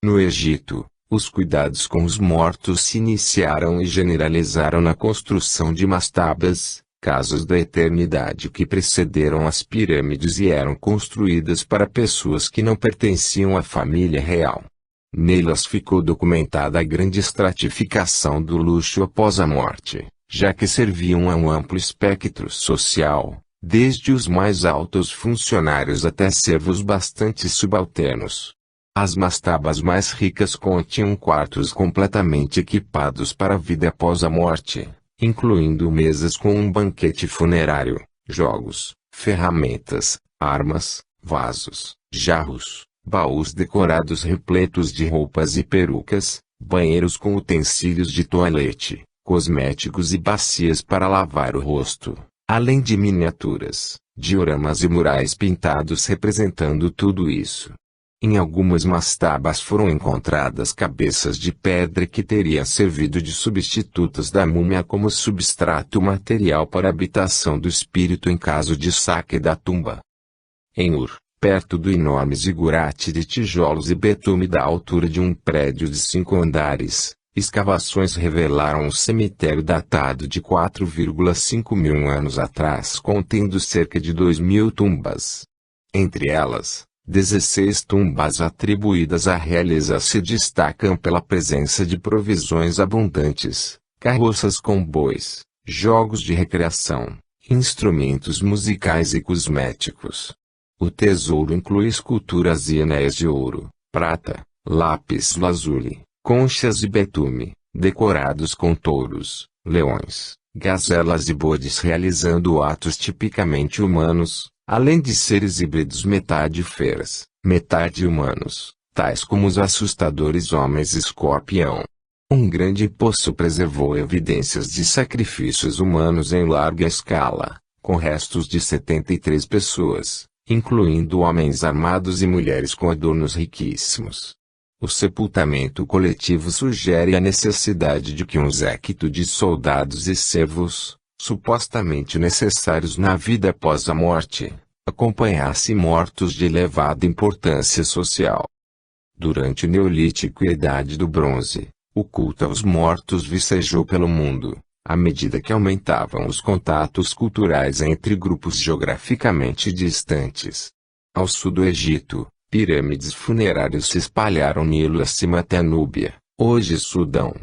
No Egito, os cuidados com os mortos se iniciaram e generalizaram na construção de mastabas, casas da eternidade que precederam as pirâmides e eram construídas para pessoas que não pertenciam à família real. Nelas ficou documentada a grande estratificação do luxo após a morte, já que serviam a um amplo espectro social, desde os mais altos funcionários até servos bastante subalternos. As mastabas mais ricas continham quartos completamente equipados para a vida após a morte, incluindo mesas com um banquete funerário, jogos, ferramentas, armas, vasos, jarros, baús decorados repletos de roupas e perucas, banheiros com utensílios de toalete, cosméticos e bacias para lavar o rosto, além de miniaturas, dioramas e murais pintados representando tudo isso. Em algumas mastabas foram encontradas cabeças de pedra que teriam servido de substitutos da múmia como substrato material para a habitação do espírito em caso de saque da tumba. Em Ur, perto do enorme zigurate de tijolos e betume da altura de um prédio de 5 andares, escavações revelaram um cemitério datado de 4,5 mil anos atrás, contendo cerca de 2.000 tumbas. Entre elas, 16 tumbas atribuídas à realeza se destacam pela presença de provisões abundantes, carroças com bois, jogos de recreação, instrumentos musicais e cosméticos. O tesouro inclui esculturas e anéis de ouro, prata, lápis lazuli, conchas e betume, decorados com touros, leões, gazelas e bodes realizando atos tipicamente humanos, além de seres híbridos metade feras, metade humanos, tais como os assustadores homens escorpião. Um grande poço preservou evidências de sacrifícios humanos em larga escala, com restos de 73 pessoas, incluindo homens armados e mulheres com adornos riquíssimos. O sepultamento coletivo sugere a necessidade de que um séquito de soldados e servos, supostamente necessários na vida após a morte, acompanhasse mortos de elevada importância social. Durante o Neolítico e a Idade do Bronze, o culto aos mortos vicejou pelo mundo, à medida que aumentavam os contatos culturais entre grupos geograficamente distantes. Ao sul do Egito, pirâmides funerárias se espalharam Nilo acima até Núbia, Hoje Sudão.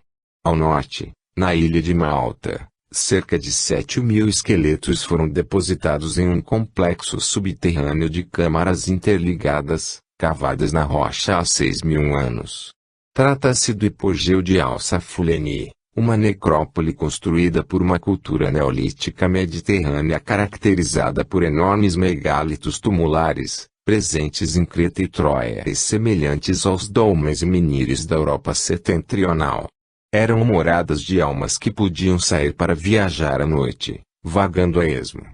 Ao norte, na ilha de Malta, cerca de 7.000 esqueletos foram depositados em um complexo subterrâneo de câmaras interligadas, cavadas na rocha há 6.000 anos. Trata-se do hipogeu de Al-Safuleni, uma necrópole construída por uma cultura neolítica mediterrânea caracterizada por enormes megalitos tumulares, presentes em Creta e Troia e semelhantes aos dolmens e menires da Europa setentrional. Eram moradas de almas que podiam sair para viajar à noite, vagando a esmo.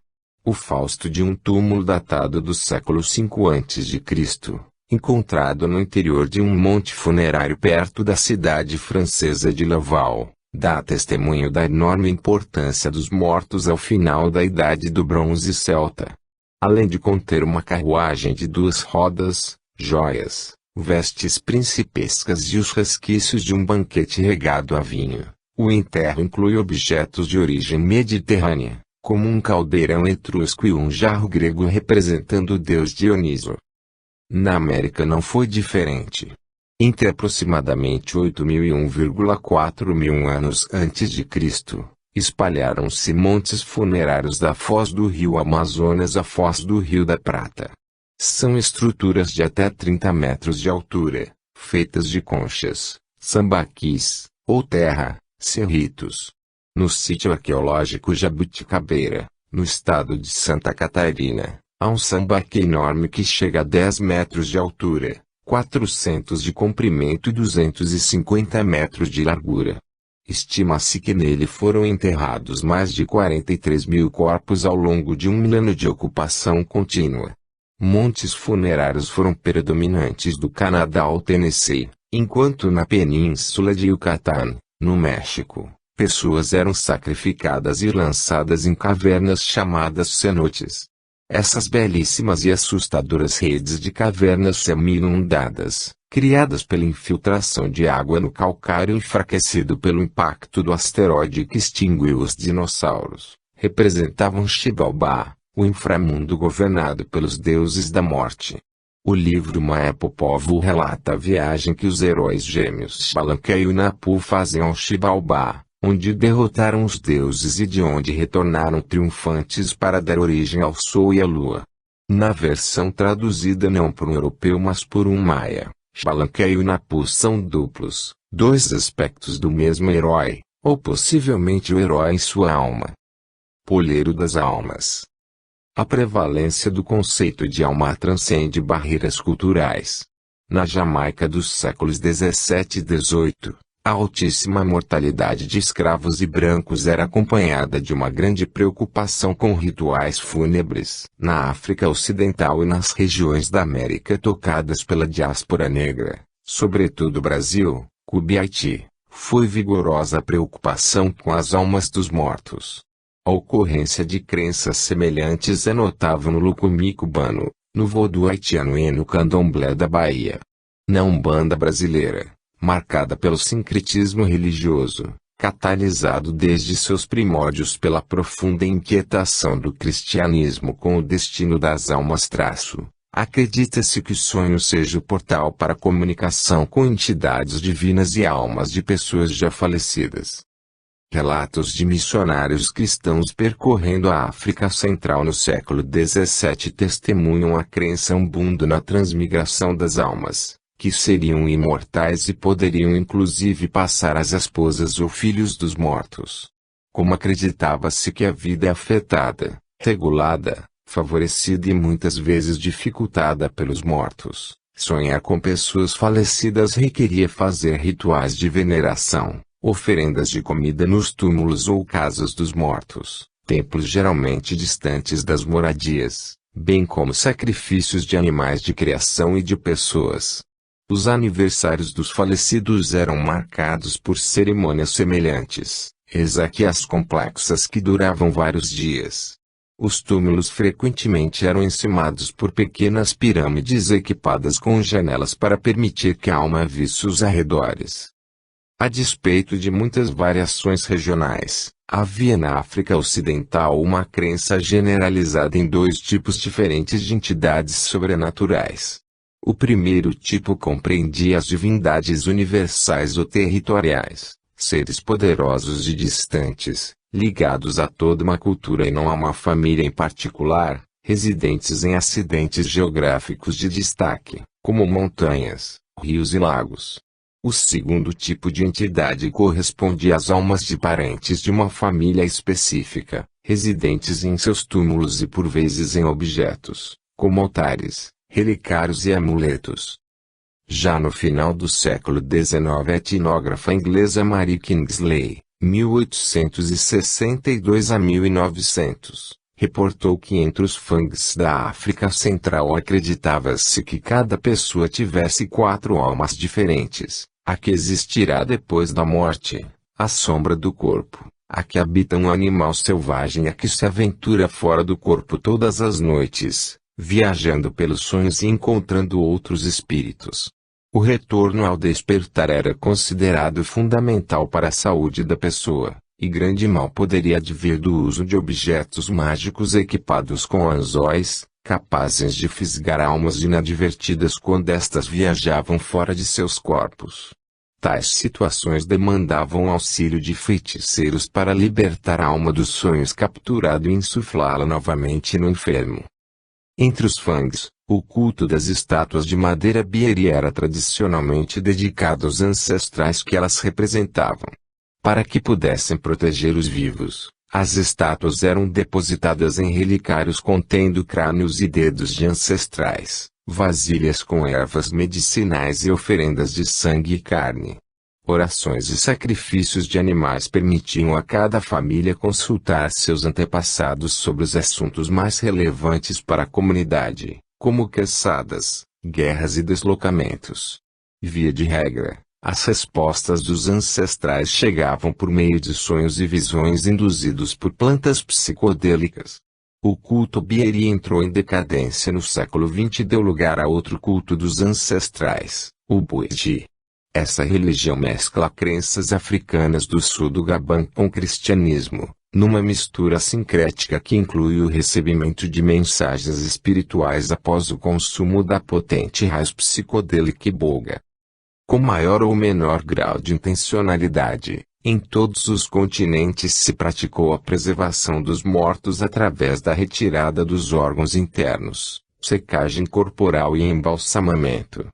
O fausto de um túmulo datado do século V a.C., encontrado no interior de um monte funerário perto da cidade francesa de Laval, dá testemunho da enorme importância dos mortos ao final da Idade do Bronze Celta. Além de conter uma carruagem de 2 rodas, joias, vestes principescas e os resquícios de um banquete regado a vinho, o enterro inclui objetos de origem mediterrânea, como um caldeirão etrusco e um jarro grego representando o deus Dioniso. Na América não foi diferente. Entre aproximadamente 8.000 e 1,4 mil anos antes de Cristo, espalharam-se montes funerários da foz do rio Amazonas à foz do Rio da Prata. São estruturas de até 30 metros de altura, feitas de conchas, sambaquis, ou terra, cerritos. No sítio arqueológico Jabuticabeira, no estado de Santa Catarina, há um sambaque enorme que chega a 10 metros de altura, 400 de comprimento e 250 metros de largura. Estima-se que nele foram enterrados mais de 43.000 corpos ao longo de um milênio de ocupação contínua. Montes funerários foram predominantes do Canadá ao Tennessee, enquanto na península de Yucatán, no México, pessoas eram sacrificadas e lançadas em cavernas chamadas cenotes. Essas belíssimas e assustadoras redes de cavernas semi-inundadas, criadas pela infiltração de água no calcário enfraquecido pelo impacto do asteroide que extinguiu os dinossauros, representavam Xibalbá, o inframundo governado pelos deuses da morte. O livro Maepopovo relata a viagem que os heróis gêmeos Xbalanque e Unapu fazem ao Xibalbá, onde derrotaram os deuses e de onde retornaram triunfantes para dar origem ao Sol e à Lua. Na versão traduzida não por um europeu mas por um maia, Xbalanque e Unapu são duplos, 2 aspectos do mesmo herói, ou possivelmente o herói em sua alma. Polheiro das almas. A prevalência do conceito de alma transcende barreiras culturais. Na Jamaica dos séculos 17 e 18, a altíssima mortalidade de escravos e brancos era acompanhada de uma grande preocupação com rituais fúnebres. Na África Ocidental e nas regiões da América tocadas pela diáspora negra, sobretudo Brasil, Cuba e Haiti, foi vigorosa a preocupação com as almas dos mortos. A ocorrência de crenças semelhantes é notável no Lucumi cubano, no Vodou haitiano e no Candomblé da Bahia. Na Umbanda brasileira, marcada pelo sincretismo religioso, catalisado desde seus primórdios pela profunda inquietação do cristianismo com o destino das almas. Acredita-se que o sonho seja o portal para a comunicação com entidades divinas e almas de pessoas já falecidas. Relatos de missionários cristãos percorrendo a África Central no século XVII testemunham a crença umbundo na transmigração das almas, que seriam imortais e poderiam inclusive passar às esposas ou filhos dos mortos. Como acreditava-se que a vida é afetada, regulada, favorecida e muitas vezes dificultada pelos mortos, sonhar com pessoas falecidas requeria fazer rituais de veneração, oferendas de comida nos túmulos ou casas dos mortos, templos geralmente distantes das moradias, bem como sacrifícios de animais de criação e de pessoas. Os aniversários dos falecidos eram marcados por cerimônias semelhantes, exequias complexas que duravam vários dias. Os túmulos frequentemente eram encimados por pequenas pirâmides equipadas com janelas para permitir que a alma visse os arredores. A despeito de muitas variações regionais, havia na África Ocidental uma crença generalizada em 2 tipos diferentes de entidades sobrenaturais. O primeiro tipo compreendia as divindades universais ou territoriais, seres poderosos e distantes, ligados a toda uma cultura e não a uma família em particular, residentes em acidentes geográficos de destaque, como montanhas, rios e lagos. O segundo tipo de entidade correspondia às almas de parentes de uma família específica, residentes em seus túmulos e por vezes em objetos, como altares, relicários e amuletos. Já no final do século XIX, a etnógrafa inglesa Mary Kingsley, 1862 a 1900, reportou que entre os Fangs da África Central acreditava-se que cada pessoa tivesse 4 almas diferentes, a que existirá depois da morte, a sombra do corpo, a que habita um animal selvagem e a que se aventura fora do corpo todas as noites, viajando pelos sonhos e encontrando outros espíritos. O retorno ao despertar era considerado fundamental para a saúde da pessoa, e grande mal poderia advir do uso de objetos mágicos equipados com anzóis, capazes de fisgar almas inadvertidas quando estas viajavam fora de seus corpos. Tais situações demandavam auxílio de feiticeiros para libertar a alma dos sonhos capturado e insuflá-la novamente no enfermo. Entre os Fangs, o culto das estátuas de madeira Bieri era tradicionalmente dedicado aos ancestrais que elas representavam. Para que pudessem proteger os vivos, as estátuas eram depositadas em relicários contendo crânios e dedos de ancestrais, vasilhas com ervas medicinais e oferendas de sangue e carne. Orações e sacrifícios de animais permitiam a cada família consultar seus antepassados sobre os assuntos mais relevantes para a comunidade, como caçadas, guerras e deslocamentos. Via de regra, as respostas dos ancestrais chegavam por meio de sonhos e visões induzidos por plantas psicodélicas. O culto Bieri entrou em decadência no século XX e deu lugar a outro culto dos ancestrais, o Bwezi. Essa religião mescla crenças africanas do sul do Gabão com o cristianismo, numa mistura sincrética que inclui o recebimento de mensagens espirituais após o consumo da potente raiz psicodélica iboga. Com maior ou menor grau de intencionalidade, em todos os continentes se praticou a preservação dos mortos através da retirada dos órgãos internos, secagem corporal e embalsamamento.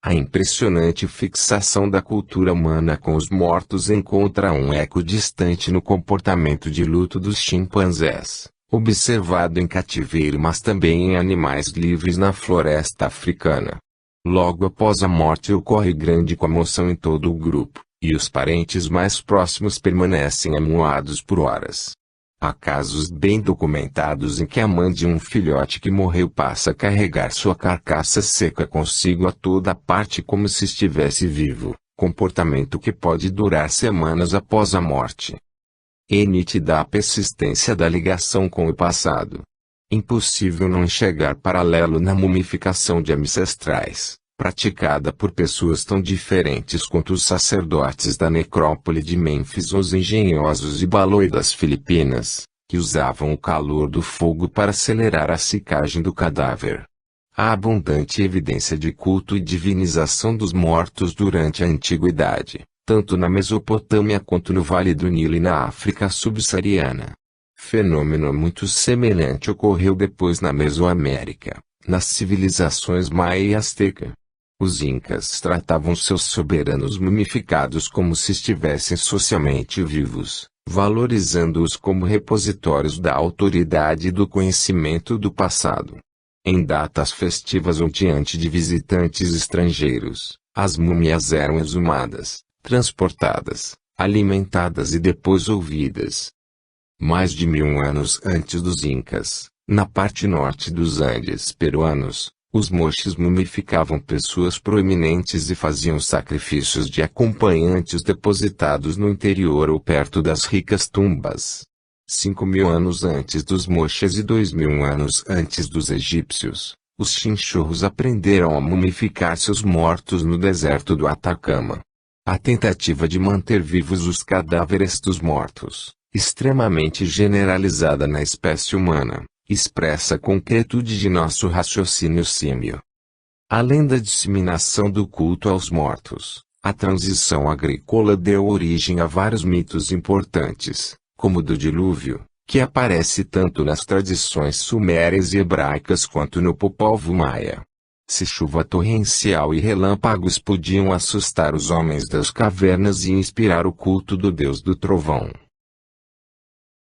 A impressionante fixação da cultura humana com os mortos encontra um eco distante no comportamento de luto dos chimpanzés, observado em cativeiro mas também em animais livres na floresta africana. Logo após a morte ocorre grande comoção em todo o grupo, e os parentes mais próximos permanecem amuados por horas. Há casos bem documentados em que a mãe de um filhote que morreu passa a carregar sua carcaça seca consigo a toda parte como se estivesse vivo, comportamento que pode durar semanas após a morte. É nítida a persistência da ligação com o passado. Impossível não enxergar paralelo na mumificação de ancestrais, praticada por pessoas tão diferentes quanto os sacerdotes da necrópole de Mênfis ou os engenhosos Ibaloi das Filipinas, que usavam o calor do fogo para acelerar a secagem do cadáver. Há abundante evidência de culto e divinização dos mortos durante a Antiguidade, tanto na Mesopotâmia quanto no Vale do Nilo e na África subsaariana. Fenômeno muito semelhante ocorreu depois na Mesoamérica, nas civilizações maia e asteca. Os incas tratavam seus soberanos mumificados como se estivessem socialmente vivos, valorizando-os como repositórios da autoridade e do conhecimento do passado. Em datas festivas ou diante de visitantes estrangeiros, as múmias eram exumadas, transportadas, alimentadas e depois ouvidas. Mais de 1000 anos antes dos incas, na parte norte dos Andes peruanos, os moches mumificavam pessoas proeminentes e faziam sacrifícios de acompanhantes depositados no interior ou perto das ricas tumbas. 5000 anos antes dos moches e 2000 anos antes dos egípcios, os chinchorros aprenderam a mumificar seus mortos no deserto do Atacama. A tentativa de manter vivos os cadáveres dos mortos, extremamente generalizada na espécie humana, expressa a concretude de nosso raciocínio símio. Além da disseminação do culto aos mortos, a transição agrícola deu origem a vários mitos importantes, como o do dilúvio, que aparece tanto nas tradições sumérias e hebraicas quanto no povo maia. Se chuva torrencial e relâmpagos podiam assustar os homens das cavernas e inspirar o culto do deus do trovão,